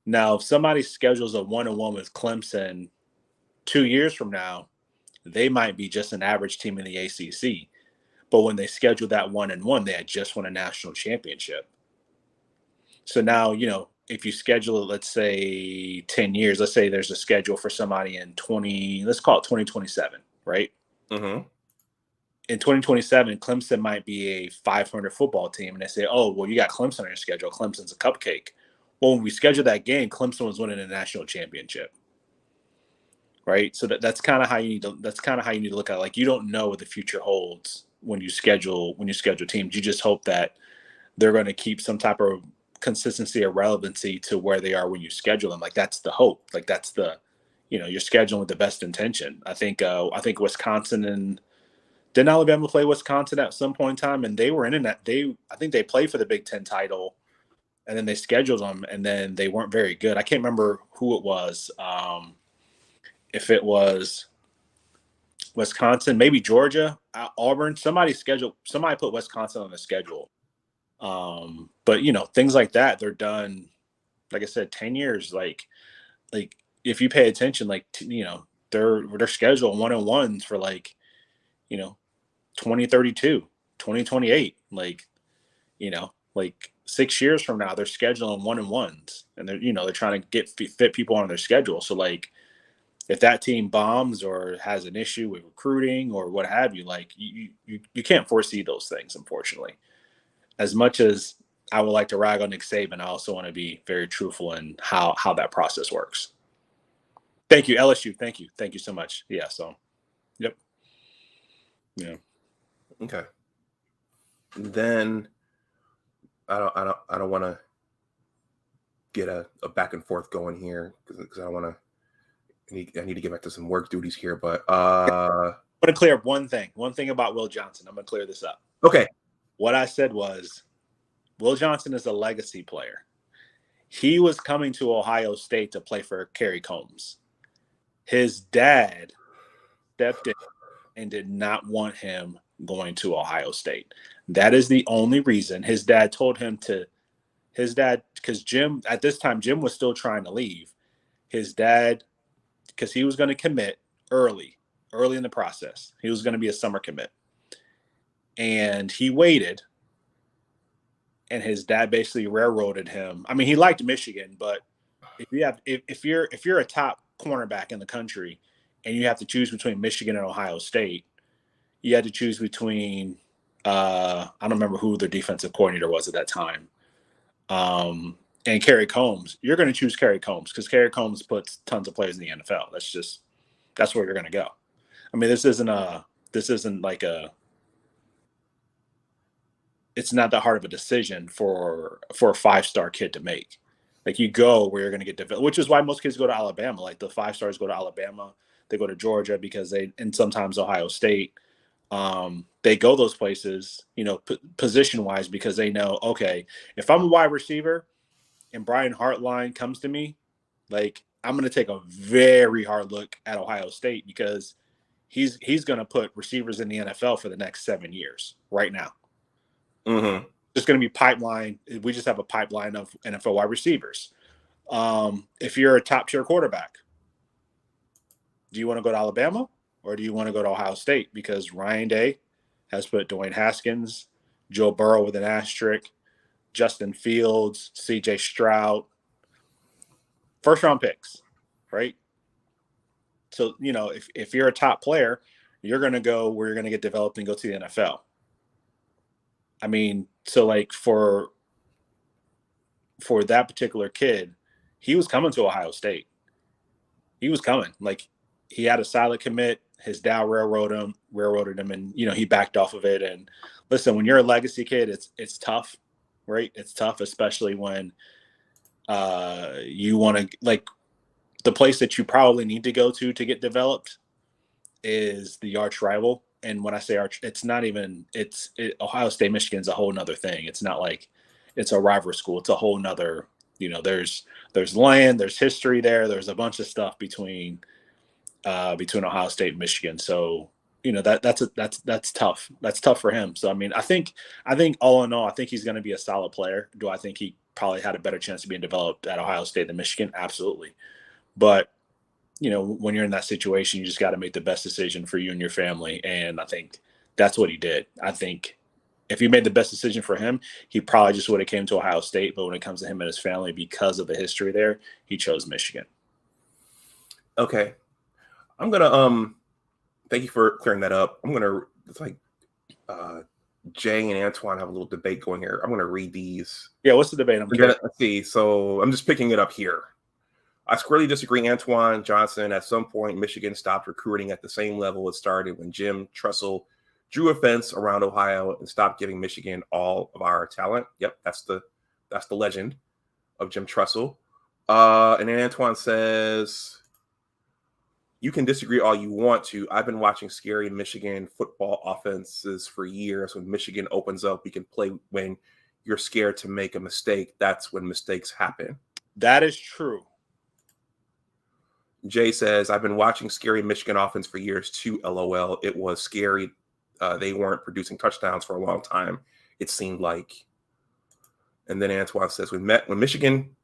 S5: Now, if somebody schedules a 1-on-1 with Clemson 2 years from now, they might be just an average team in the ACC. But when they scheduled that 1-on-1, they had just won a national championship. So now, if you schedule it, let's say 10 years, let's say there's a schedule for somebody in let's call it 2027, right?
S1: Mm-hmm.
S5: In 2027, Clemson might be a 500 football team, and they say, oh, well, you got Clemson on your schedule. Clemson's a cupcake. Well, when we scheduled that game, Clemson was winning a national championship, right? So that's kind of how you need to look at it. Like, you don't know what the future holds when you schedule teams. You just hope that they're going to keep some type of consistency or relevancy to where they are when you schedule them. Like, that's the hope. Like, that's the, you're scheduling with the best intention. I think Wisconsin and didn't Alabama play Wisconsin at some point in time, and they were in that. I think they played for the Big Ten title, and then they scheduled them, and then they weren't very good. I can't remember who it was. If it was Wisconsin, maybe Georgia, Auburn, somebody put Wisconsin on the schedule. But things like that, they're done, like I said, 10 years. Like if you pay attention, they're scheduled 1-on-1s for 2032, 2028, like 6 years from now, they're scheduling 1-on-1s, and they're trying to get fit people on their schedule. So if that team bombs or has an issue with recruiting or what have you, you can't foresee those things, unfortunately. As much as I would like to rag on Nick Saban, I also want to be very truthful in how that process works. Thank you, LSU. Thank you so much. Yeah. So, yep. Yeah.
S1: Okay. And then I don't want to get a back and forth going here because I need to get back to some work duties here. But
S5: I'm going to clear up one thing about Will Johnson. I'm going to clear this up.
S1: Okay.
S5: What I said was, Will Johnson is a legacy player. He was coming to Ohio State to play for Kerry Combs. His dad stepped in and did not want him going to Ohio State. That is the only reason. His dad told him to, because at this time, Jim was still trying to leave. His dad, because he was going to commit early in the process. He was going to be a summer commit. And he waited. And his dad basically railroaded him. I mean, he liked Michigan, but if you're a top cornerback in the country and you have to choose between Michigan and Ohio State, you had to choose between I don't remember who their defensive coordinator was at that time, and Kerry Combs. You're going to choose Kerry Combs because Kerry Combs puts tons of players in the NFL. That's where you're going to go. I mean, it's not that hard of a decision for a 5-star kid to make. Like, you go where you're going to get developed, which is why most kids go to Alabama. Like, the 5-stars go to Alabama, they go to Georgia and sometimes Ohio State. They go those places, position wise, because they know, okay, if I'm a wide receiver and Brian Hartline comes to me, like, I'm going to take a very hard look at Ohio State because he's going to put receivers in the NFL for the next 7 years right now.
S1: Mm-hmm.
S5: It's going to be pipeline. We just have a pipeline of NFL wide receivers. If you're a top tier quarterback, do you want to go to Alabama or do you want to go to Ohio State? Because Ryan Day has put Dwayne Haskins, Joe Burrow with an asterisk, Justin Fields, CJ Stroud, first-round picks, right? So, if you're a top player, you're going to go where you're going to get developed and go to the NFL. I mean, so like for that particular kid, he was coming to Ohio State. He was coming. Like, he had a solid commit. His dad railroaded him, and he backed off of it. And listen, when you're a legacy kid, it's tough, right? It's tough, especially when you want to, like, the place that you probably need to go to get developed is the arch rival. And when I say arch, it's not even, Ohio State, Michigan's a whole nother thing. It's not like it's a rival school. It's a whole nother, there's land, there's history there. There's a bunch of stuff between Ohio State and Michigan. So, that's tough. That's tough for him. So, I mean, I think all in all, I think he's going to be a solid player. Do I think he probably had a better chance of being developed at Ohio State than Michigan? Absolutely. But, when you're in that situation, you just got to make the best decision for you and your family. And I think that's what he did. I think if he made the best decision for him, he probably just would have came to Ohio State. But when it comes to him and his family, because of the history there, he chose Michigan.
S1: Okay. I'm going to, thank you for clearing that up. I'm going to, it's like, Jay and Antoine have a little debate going here. I'm going to read these.
S5: Yeah. What's the debate?
S1: Let's see. So I'm just picking it up here. I squarely disagree, Antoine Johnson. At some point, Michigan stopped recruiting at the same level it started when Jim Tressel drew a fence around Ohio and stopped giving Michigan all of our talent. Yep, that's the legend of Jim Tressel. And then Antoine says, you can disagree all you want to. I've been watching scary Michigan football offenses for years. When Michigan opens up, we can play when you're scared to make a mistake. That's when mistakes happen.
S5: That is true.
S1: Jay says, I've been watching scary Michigan offense for years too, LOL. It was scary. They weren't producing touchdowns for a long time, it seemed like. And then Antoine says, when Michigan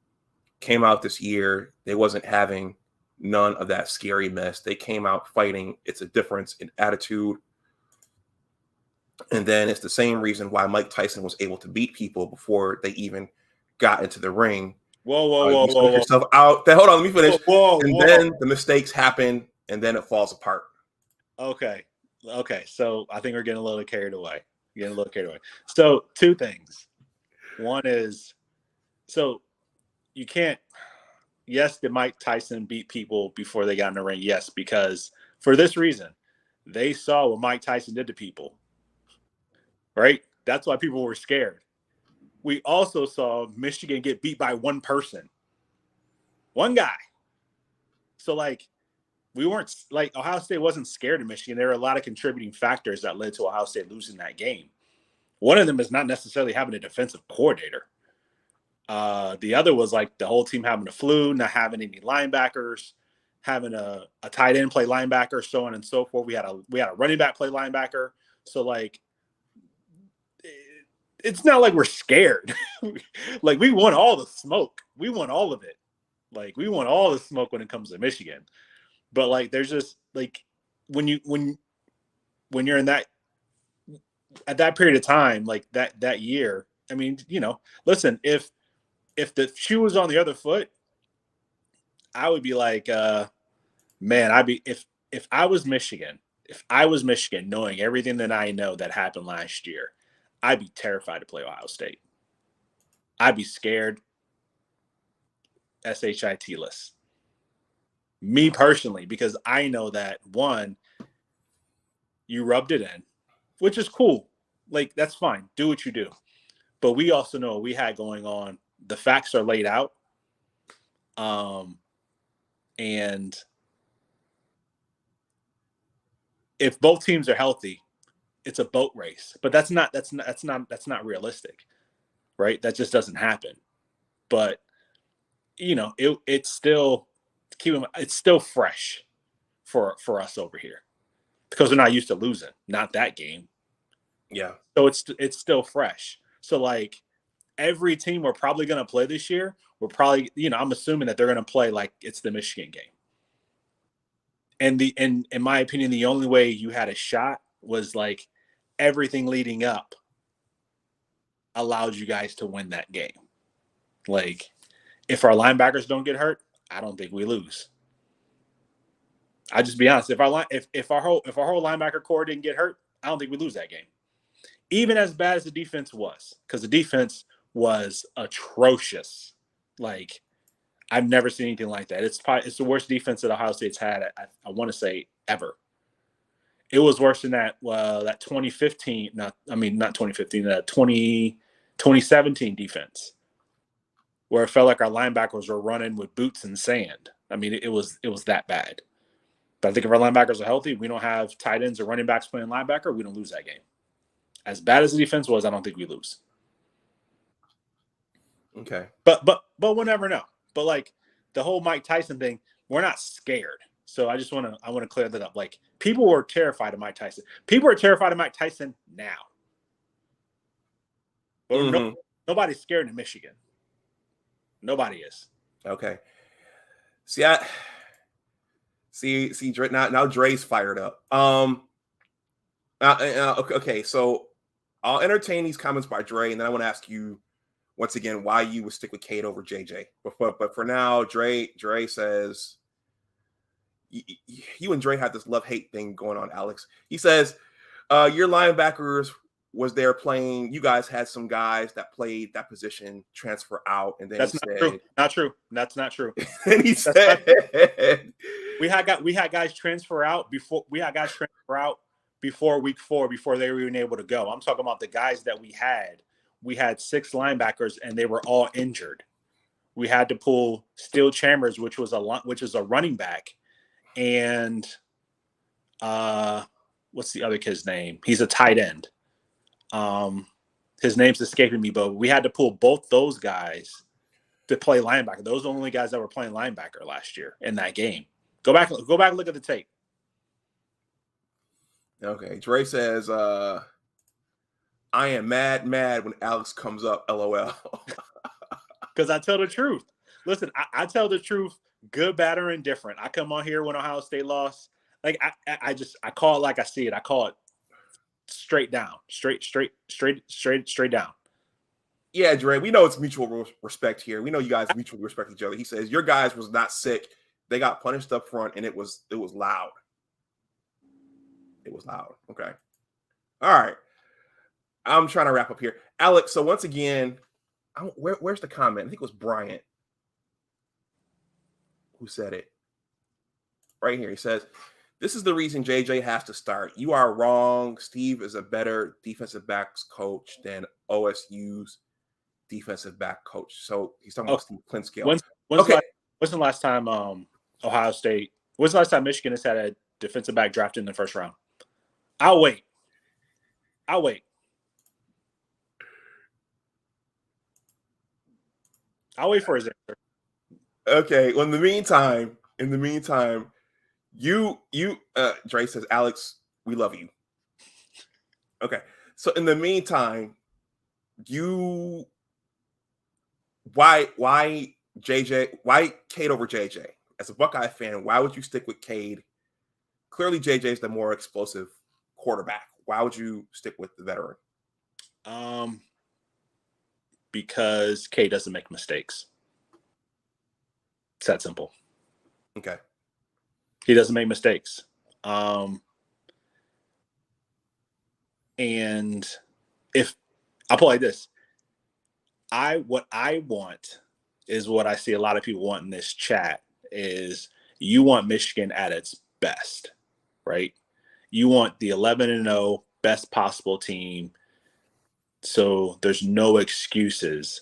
S1: came out this year, they wasn't having none of that scary mess. They came out fighting. It's a difference in attitude. And then it's the same reason why Mike Tyson was able to beat people before they even got into the ring.
S5: Whoa.
S1: Yourself out. Hold on, let me finish.
S5: Whoa.
S1: Then the mistakes happen, and then it falls apart.
S5: Okay. So I think we're getting a little carried away. So two things. One is, so you can't. Yes, did Mike Tyson beat people before they got in the ring? Yes, because for this reason, they saw what Mike Tyson did to people. Right? That's why people were scared. We also saw Michigan get beat by one person. One guy. So, like, we weren't, like, Ohio State wasn't scared of Michigan. There were a lot of contributing factors that led to Ohio State losing that game. One of them is not necessarily having a defensive coordinator. The other was, like, the whole team having a flu, not having any linebackers, having a tight end play linebacker, so on and so forth. We had a running back play linebacker. So, like, it's not like we're scared. Like, we want all the smoke. We want all of it. Like, we want all the smoke when it comes to Michigan. But, like, there's just, like, when you're in that, at that period of time, like that year, I mean, listen, if the shoe was on the other foot, I would be like, man, if I was Michigan, knowing everything that I know that happened last year, I'd be terrified to play Ohio State. I'd be scared. SHIT-less. Me personally, because I know that, one, you rubbed it in, which is cool. Like, that's fine. Do what you do. But we also know what we had going on. The facts are laid out. And if both teams are healthy, it's a boat race. But that's not realistic, right? That just doesn't happen. But it's still fresh for us over here because we're not used to losing. Not that game.
S1: Yeah.
S5: So it's still fresh. So, like, every team we're probably going to play this year, we're probably, I'm assuming that they're going to play like it's the Michigan game. And in my opinion, the only way you had a shot was, like, everything leading up allowed you guys to win that game. Like, if our linebackers don't get hurt, I don't think we lose. I just be honest. If our whole linebacker core didn't get hurt, I don't think we lose that game. Even as bad as the defense was, because the defense was atrocious. Like, I've never seen anything like that. It's the worst defense that Ohio State's had, I want to say, ever. It was worse than that 2015, not 2015, that 2017 defense, where it felt like our linebackers were running with boots in sand. I mean, it was that bad. But I think if our linebackers are healthy, we don't have tight ends or running backs playing linebacker, we don't lose that game. As bad as the defense was, I don't think we lose.
S1: Okay.
S5: But we'll never know. But like the whole Mike Tyson thing, we're not scared. So I want to clear that up. Like, people were terrified of Mike Tyson. People are terrified of Mike Tyson now. But nobody's scared in Michigan. Nobody is.
S1: Okay. See, Dre, now Dre's fired up. Okay, so I'll entertain these comments by Dre, and then I want to ask you once again why you would stick with Cade over JJ. But for now, Dre says you and Dre have this love-hate thing going on, Alex. He says your linebackers was there playing. You guys had some guys that played that position transfer out, and then
S5: that's not true. That's not true.
S1: And he said
S5: we had guys transfer out before week 4, before they were even able to go. I'm talking about the guys that we had. We had 6 linebackers, and they were all injured. We had to pull Steel Chambers, which is a running back, and what's the other kid's name? He's a tight end. His name's escaping me, but we had to pull both those guys to play linebacker. Those are the only guys that were playing linebacker last year in that game. Go back and look at the tape.
S1: Okay, Dre says, I am mad when Alex comes up, LOL.
S5: Because I tell the truth. Listen, I tell the truth, good, bad, or indifferent. I come on here when Ohio State lost. Like, I call it like I see it. I call it straight down. Straight down.
S1: Yeah, Dre, we know it's mutual respect here. We know you guys mutually respect each other. He says, your guys was not sick. They got punished up front, and it was loud. It was loud. Okay. All right. I'm trying to wrap up here. Alex, so once again, where's the comment? I think it was Bryant who said it. Right here. He says, this is the reason JJ has to start. You are wrong. Steve is a better defensive backs coach than OSU's defensive back coach. So he's talking about Steve Clinskill.
S5: When's the last time Ohio State, when's the last time Michigan has had a defensive back drafted in the first round? I'll wait. I'll wait for his answer.
S1: Okay. Well, in the meantime, Dre says, Alex, we love you. Okay. So in the meantime, why Cade over JJ? As a Buckeye fan, why would you stick with Cade? Clearly, JJ is the more explosive quarterback. Why would you stick with the veteran?
S5: Because Cade doesn't make mistakes. It's that simple.
S1: Okay.
S5: He doesn't make mistakes. And if I'll put it like this, what I want is what I see a lot of people want in this chat is you want Michigan at its best, right? You want the 11-0 best possible team. So there's no excuses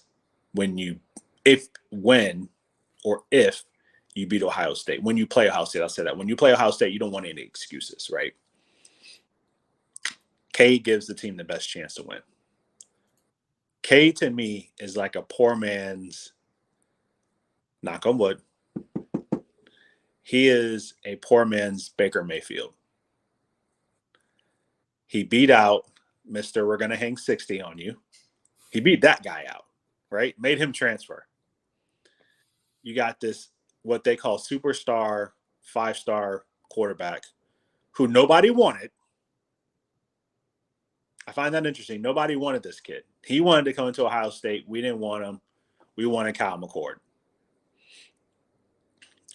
S5: when you beat Ohio State. When you play Ohio State, I'll say that. When you play Ohio State, you don't want any excuses, right? Cade gives the team the best chance to win. Cade, to me, is like a poor man's, knock on wood, he is a poor man's Baker Mayfield. He beat out Mr. We're going to hang 60 on you. He beat that guy out, right? Made him transfer. You got this, what they call superstar, 5-star quarterback who nobody wanted. I find that interesting. Nobody wanted this kid. He wanted to come into Ohio State. We didn't want him. We wanted Kyle McCord.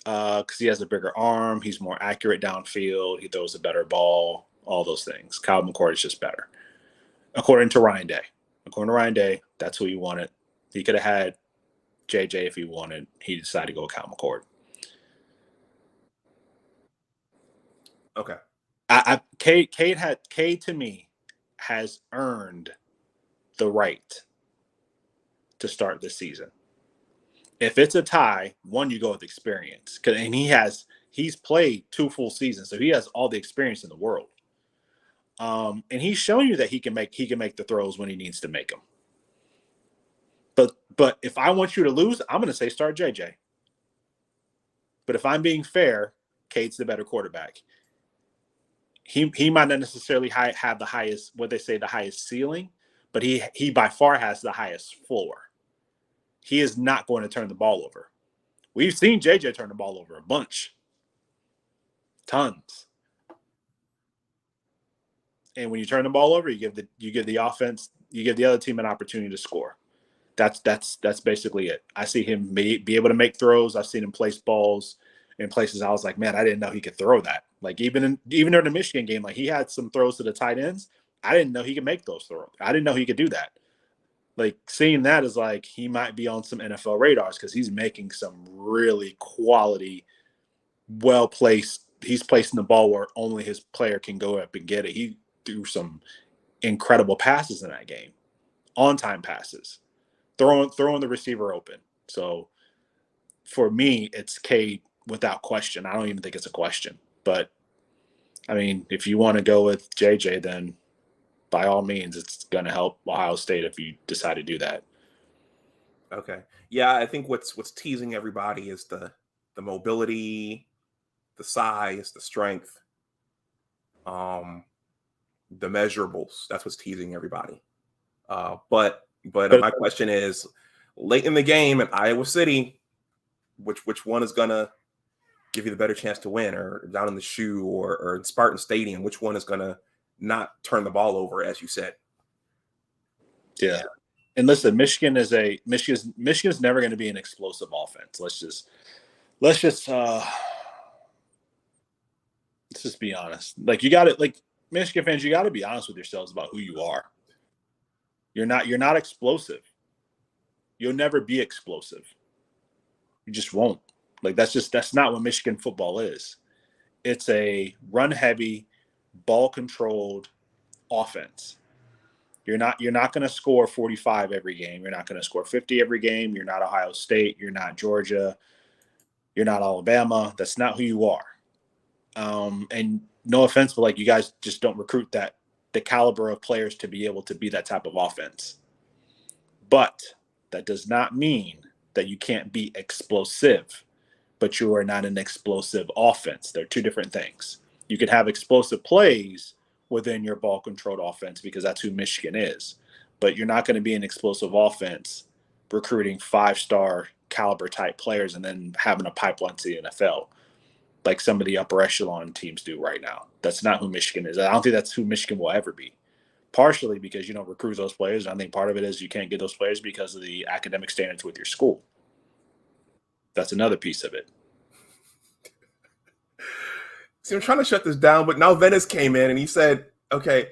S5: Because he has a bigger arm. He's more accurate downfield. He throws a better ball. All those things. Kyle McCord is just better. According to Ryan Day, that's who he wanted. He could have had JJ if he wanted. He decided to go with Kyle McCord.
S1: Okay.
S5: Cade to me has earned the right to start this season. If it's a tie, one, you go with experience, and he's played 2 full seasons, so he has all the experience in the world. And he's shown you that he can make the throws when he needs to make them. But if I want you to lose, I'm going to say start JJ. But if I'm being fair, Cade's the better quarterback. He might not necessarily have the highest, what they say, the highest ceiling, but he by far has the highest floor. He is not going to turn the ball over. We've seen JJ turn the ball over a bunch. Tons. And when you turn the ball over, you give the offense, you give the other team an opportunity to score. That's basically it. I see him be able to make throws. I've seen him place balls in places I was like, man, I didn't know he could throw that. Like even during the Michigan game, like he had some throws to the tight ends. I didn't know he could make those throws. I didn't know he could do that. Like seeing that is like he might be on some NFL radars because he's making some really quality, well placed. He's placing the ball where only his player can go up and get it. He threw some incredible passes in that game, on time passes, throwing the receiver open. So for me, it's Cade without question. I don't even think it's a question. But I mean, if you want to go with JJ, then by all means, it's going to help Ohio State if you decide to do that.
S1: Okay. Yeah, I think what's teasing everybody is the mobility, the size, the strength, the measurables. That's what's teasing everybody. But my question is, late in the game at Iowa City, which one is gonna give you the better chance to win, or down in the shoe, or in Spartan Stadium, which one is gonna not turn the ball over, as you said?
S5: Yeah. And listen, Michigan's never going to be an explosive offense. Let's just be honest. Like Michigan fans, you got to be honest with yourselves about who you are. You're not explosive. You'll never be explosive. You just won't. Like that's not what Michigan football is. It's a run heavy, ball controlled offense. You're not going to score 45 every game. You're not going to score 50 every game. You're not Ohio State. You're not Georgia. You're not Alabama. That's not who you are. And no offense, but like you guys just don't recruit the caliber of players to be able to be that type of offense. But that does not mean that you can't be explosive, but you are not an explosive offense. They're two different things. You can have explosive plays within your ball-controlled offense because that's who Michigan is. But you're not going to be an explosive offense recruiting 5-star caliber-type players and then having a pipeline to the NFL like some of the upper echelon teams do right now. That's not who Michigan is. I don't think that's who Michigan will ever be. Partially because you don't recruit those players. I think part of it is you can't get those players because of the academic standards with your school. That's another piece of it.
S1: See, I'm trying to shut this down, but now Venice came in and he said, okay,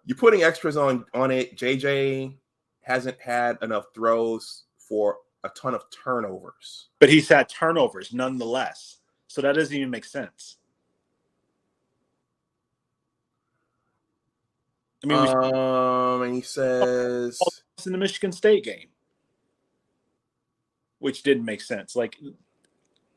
S1: you're putting extras on it. JJ hasn't had enough throws for a ton of turnovers.
S5: But he's had turnovers nonetheless. So that doesn't even make sense. I mean,
S1: and he says
S5: in the Michigan State game, which didn't make sense. Like,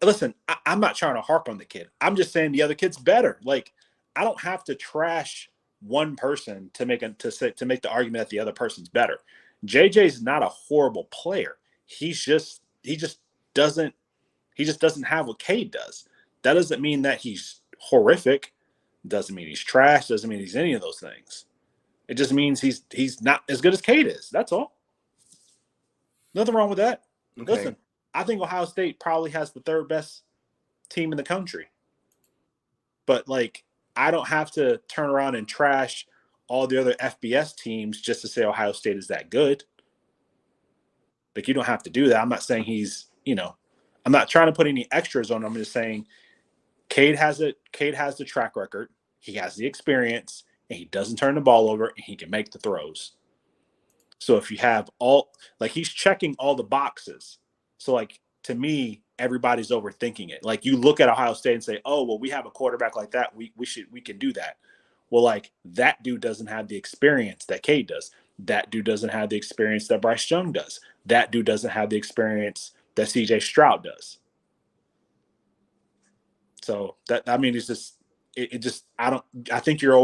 S5: listen, I'm not trying to harp on the kid. I'm just saying the other kid's better. Like, I don't have to trash one person to make the argument that the other person's better. JJ's not a horrible player. He just doesn't have what Cade does. That doesn't mean that he's horrific. Doesn't mean he's trash. Doesn't mean he's any of those things. It just means he's not as good as Cade is. That's all. Nothing wrong with that. Okay. Listen, I think Ohio State probably has the third best team in the country. But, like, I don't have to turn around and trash all the other FBS teams just to say Ohio State is that good. Like, you don't have to do that. I'm not saying he's, I'm not trying to put any extras on him. I'm just saying Cade has the track record. He has the experience, and he doesn't turn the ball over, and he can make the throws. So if you have he's checking all the boxes. So, to me, everybody's overthinking it. Like, you look at Ohio State and say, oh, well, we have a quarterback like that. We can do that. Well, that dude doesn't have the experience that Cade does. That dude doesn't have the experience that Bryce Young does. That dude doesn't have the experience that CJ Stroud does. So I think you're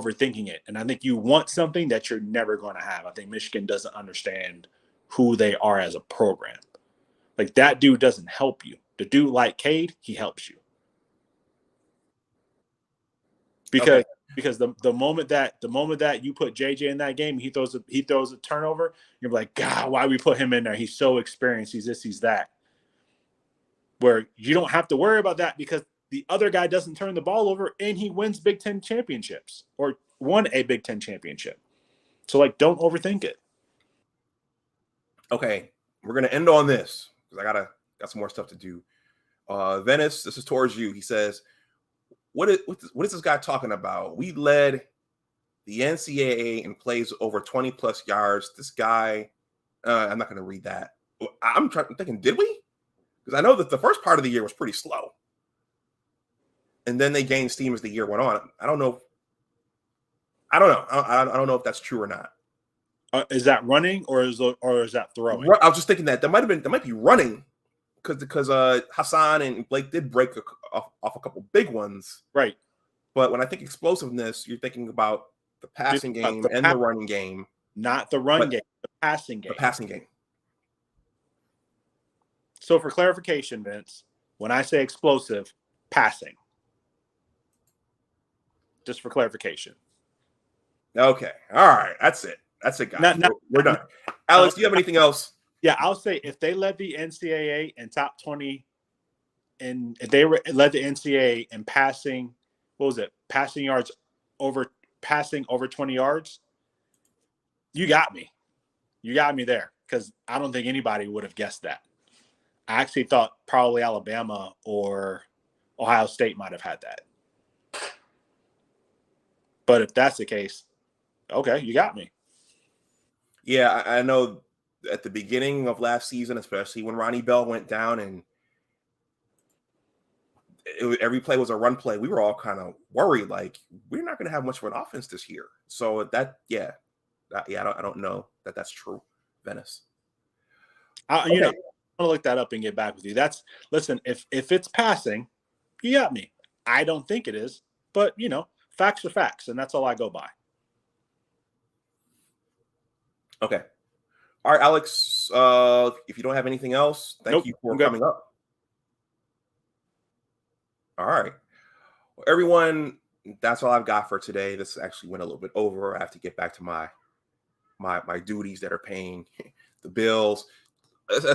S5: overthinking it. And I think you want something that you're never going to have. I think Michigan doesn't understand who they are as a program. Like, that dude doesn't help you. The dude like Cade, he helps you. Because the moment that you put JJ in that game, he throws a turnover, you're like, God, why we put him in there? He's so experienced. He's this, he's that. Where you don't have to worry about that because the other guy doesn't turn the ball over and he wins Big Ten championships or won a Big Ten championship. So, don't overthink it.
S1: Okay, we're gonna end on this because I got some more stuff to do. Venice, this is towards you. He says, what is this guy talking about? We led the NCAA in plays over 20 plus yards. This guy, I'm not gonna read that. I'm thinking, did we? Because I know that the first part of the year was pretty slow. And then they gained steam as the year went on. I don't know. I don't know if that's true or not.
S5: Is that running or is that throwing?
S1: I was just thinking that might be running because Hassan and Blake did break off a couple big ones.
S5: Right.
S1: But when I think explosiveness, you're thinking about the passing game and the running game.
S5: Not the run game, the passing game.
S1: The passing game.
S5: So for clarification, Vince, when I say explosive, passing. Just for clarification.
S1: Okay. All right. That's it. That's it, guys. We're done. Alex, do you have anything else?
S5: Yeah, I'll say if they led the NCAA in top 20, and if they led the NCAA in passing, passing over 20 yards, you got me. You got me there because I don't think anybody would have guessed that. I actually thought probably Alabama or Ohio State might have had that. But if that's the case, okay, you got me.
S1: Yeah, I know at the beginning of last season, especially when Ronnie Bell went down and every play was a run play, we were all kind of worried, like, we're not going to have much of an offense this year. So I don't know that that's true, Venice.
S5: I'm going to look that up and get back with you. Listen, if it's passing, you got me. I don't think it is, but, facts are facts, and that's all I go by.
S1: Okay. All right, Alex, if you don't have anything else, thank you for coming up. All right. Well, everyone, that's all I've got for today. This actually went a little bit over. I have to get back to my duties that are paying the bills.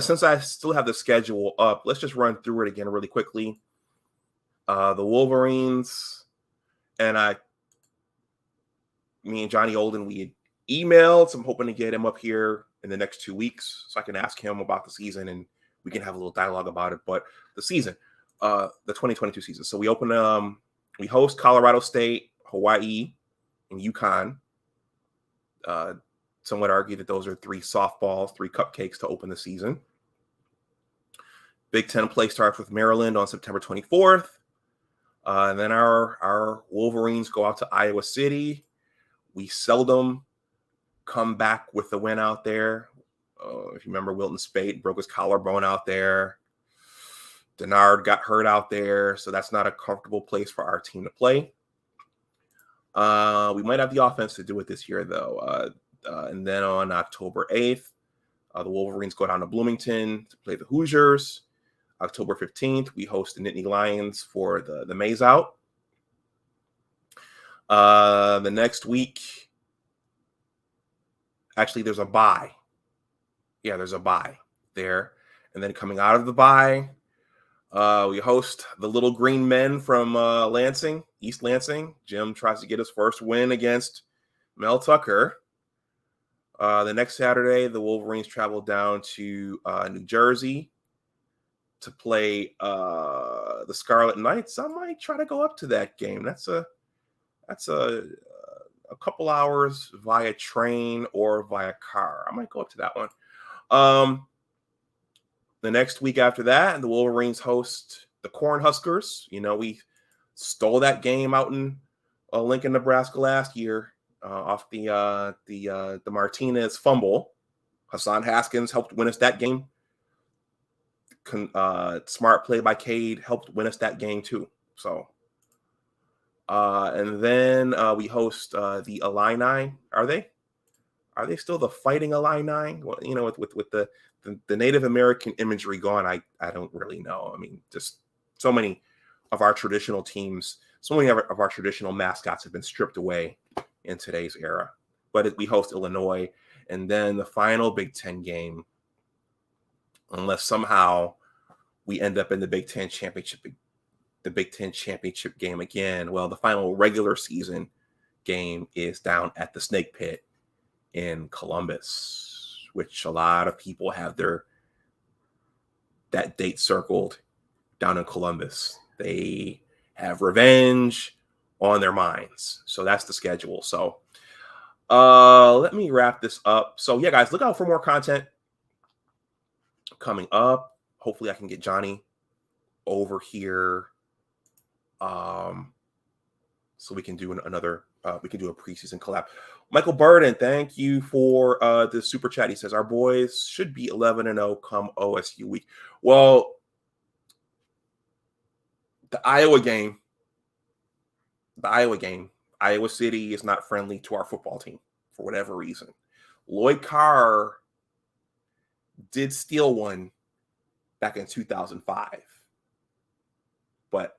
S1: Since I still have the schedule up, let's just run through it again really quickly. The Wolverines and me and Johnny Olden, we had emailed, so I'm hoping to get him up here in the next 2 weeks so I can ask him about the season and we can have a little dialogue about it. But the season, the 2022 season. So we host Colorado State, Hawaii, and UConn. Some would argue that those are 3 softballs, 3 cupcakes to open the season. Big Ten play starts with Maryland on September 24th. And then our Wolverines go out to Iowa City. We seldom come back with the win out there. If you remember, Wilton Spate broke his collarbone out there. Denard got hurt out there, so that's not a comfortable place for our team to play. We might have the offense to do it this year, though. And then on October 8th, the Wolverines go down to Bloomington to play the Hoosiers. October 15th, we host the Nittany Lions for the Maize Out. The next week, actually, there's a bye. Yeah, there's a bye there. And then coming out of the bye, we host the Little Green Men from Lansing, East Lansing. Jim tries to get his first win against Mel Tucker. The next Saturday, the Wolverines travel down to New Jersey to play the Scarlet Knights. I might try to go up to that game. That's a couple hours via train or via car. I might go up to that one. The next week after that, the Wolverines host the Cornhuskers. We stole that game out in Lincoln, Nebraska last year off the Martinez fumble. Hassan Haskins helped win us that game. Smart play by Cade helped win us that game too. So, and then we host the Illini. Are they still the Fighting Illini? Well, with the Native American imagery gone, I don't really know. I mean, just so many of our traditional teams, so many of our traditional mascots have been stripped away in today's era. But we host Illinois, and then the final Big Ten game, unless somehow we end up in the Big Ten championship game again. Well, the final regular season game is down at the Snake Pit in Columbus, which a lot of people have that date circled down in Columbus. They have revenge on their minds. So that's the schedule. So let me wrap this up. So yeah, guys, look out for more content coming up. Hopefully I can get Johnny over here so we can do we can do a preseason collab. Michael Burden, thank you for the super chat. He says our boys should be 11-0 come OSU week. Well, the Iowa game, Iowa City is not friendly to our football team for whatever reason. Lloyd Carr did steal one back in 2005. But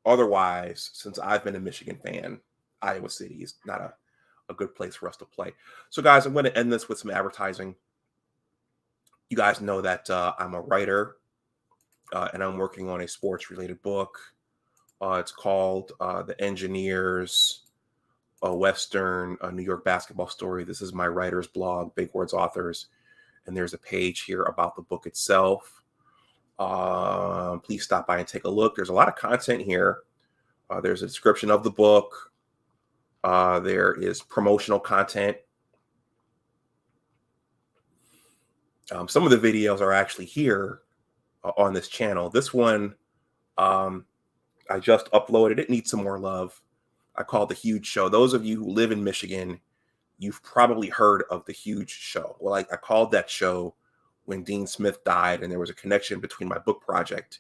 S1: otherwise, since I've been a Michigan fan, Iowa City is not a good place for us to play. So, guys, I'm going to end this with some advertising. You guys know that I'm a writer, and I'm working on a sports-related book. It's called The Engineers, a Western New York basketball story. This is my writer's blog, Big Words Authors, and there's a page here about the book itself. Please stop by and take a look. There's a lot of content here. There's a description of the book. There is promotional content. Some of the videos are actually here on this channel. This one, I just uploaded. It needs some more love. I call it The Huge Show. Those of you who live in Michigan, you've probably heard of The Huge Show. Well, I called that show when Dean Smith died, and there was a connection between my book project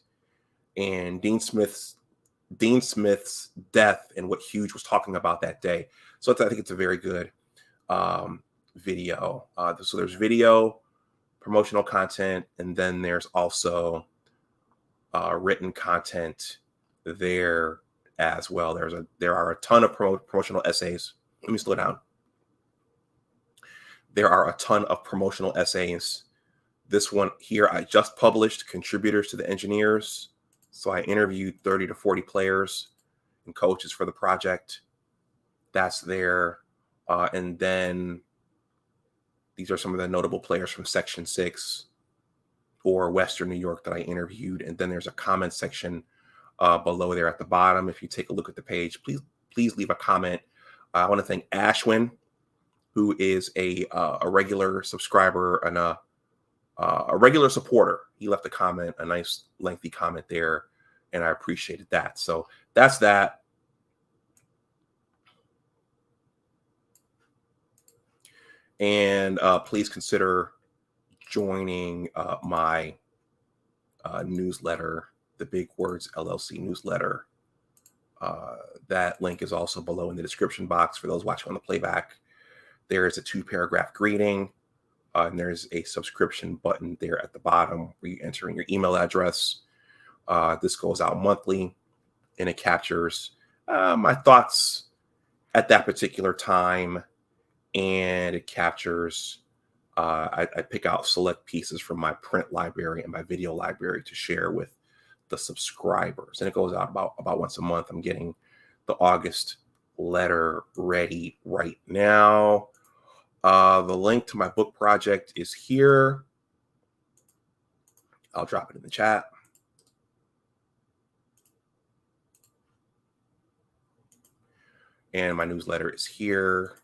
S1: and Dean Smith's death and what Huge was talking about that day. So I think it's a very good video. So there's video, promotional content, and then there's also written content there as well. There are a ton of promotional essays. Let me slow down. There are a ton of promotional essays. This one here, I just published contributors to the Engineers. So I interviewed 30 to 40 players and coaches for the project. That's there. And then these are some of the notable players from Section 6 or Western New York that I interviewed. And then there's a comment section below there at the bottom. If you take a look at the page, please leave a comment. I want to thank Ashwin, who is a regular subscriber and a regular supporter. He left a comment, a nice lengthy comment there, and I appreciated that. So that's that. And please consider joining my newsletter, the Big Words LLC Newsletter. That link is also below in the description box for those watching on the playback. There is a 2-paragraph greeting, and there's a subscription button there at the bottom where you enter in your email address. This goes out monthly, and it captures my thoughts at that particular time, and it captures, I pick out select pieces from my print library and my video library to share with the subscribers, and it goes out about once a month. I'm getting the August letter ready right now. The link to my book project is here. I'll drop it in the chat. And my newsletter is here.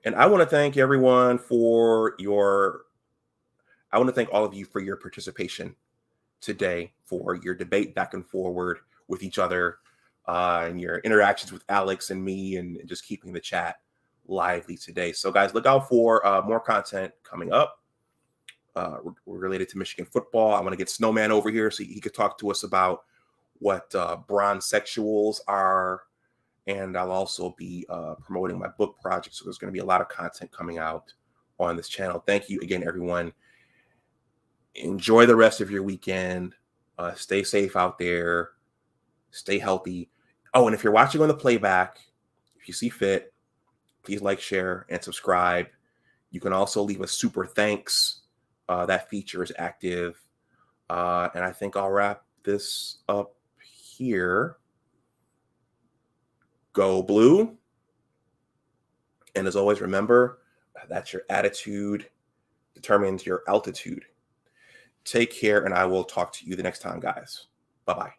S1: And I want to thank everyone for I want to thank all of you for your participation today, for your debate back and forward with each other, and your interactions with Alex and me, and just keeping the chat lively today. So guys, look out for more content coming up. We're related to Michigan football. I want to get Snowman over here so he could talk to us about what bronzexuals are. And I'll also be promoting my book project. So there's going to be a lot of content coming out on this channel. Thank you again, everyone. Enjoy the rest of your weekend. Stay safe out there. Stay healthy. Oh, and if you're watching on the playback, if you see fit, please like, share, and subscribe. You can also leave a super thanks. That feature is active. And I think I'll wrap this up here. Go Blue. And as always, remember that your attitude determines your altitude. Take care, and I will talk to you the next time, guys. Bye-bye.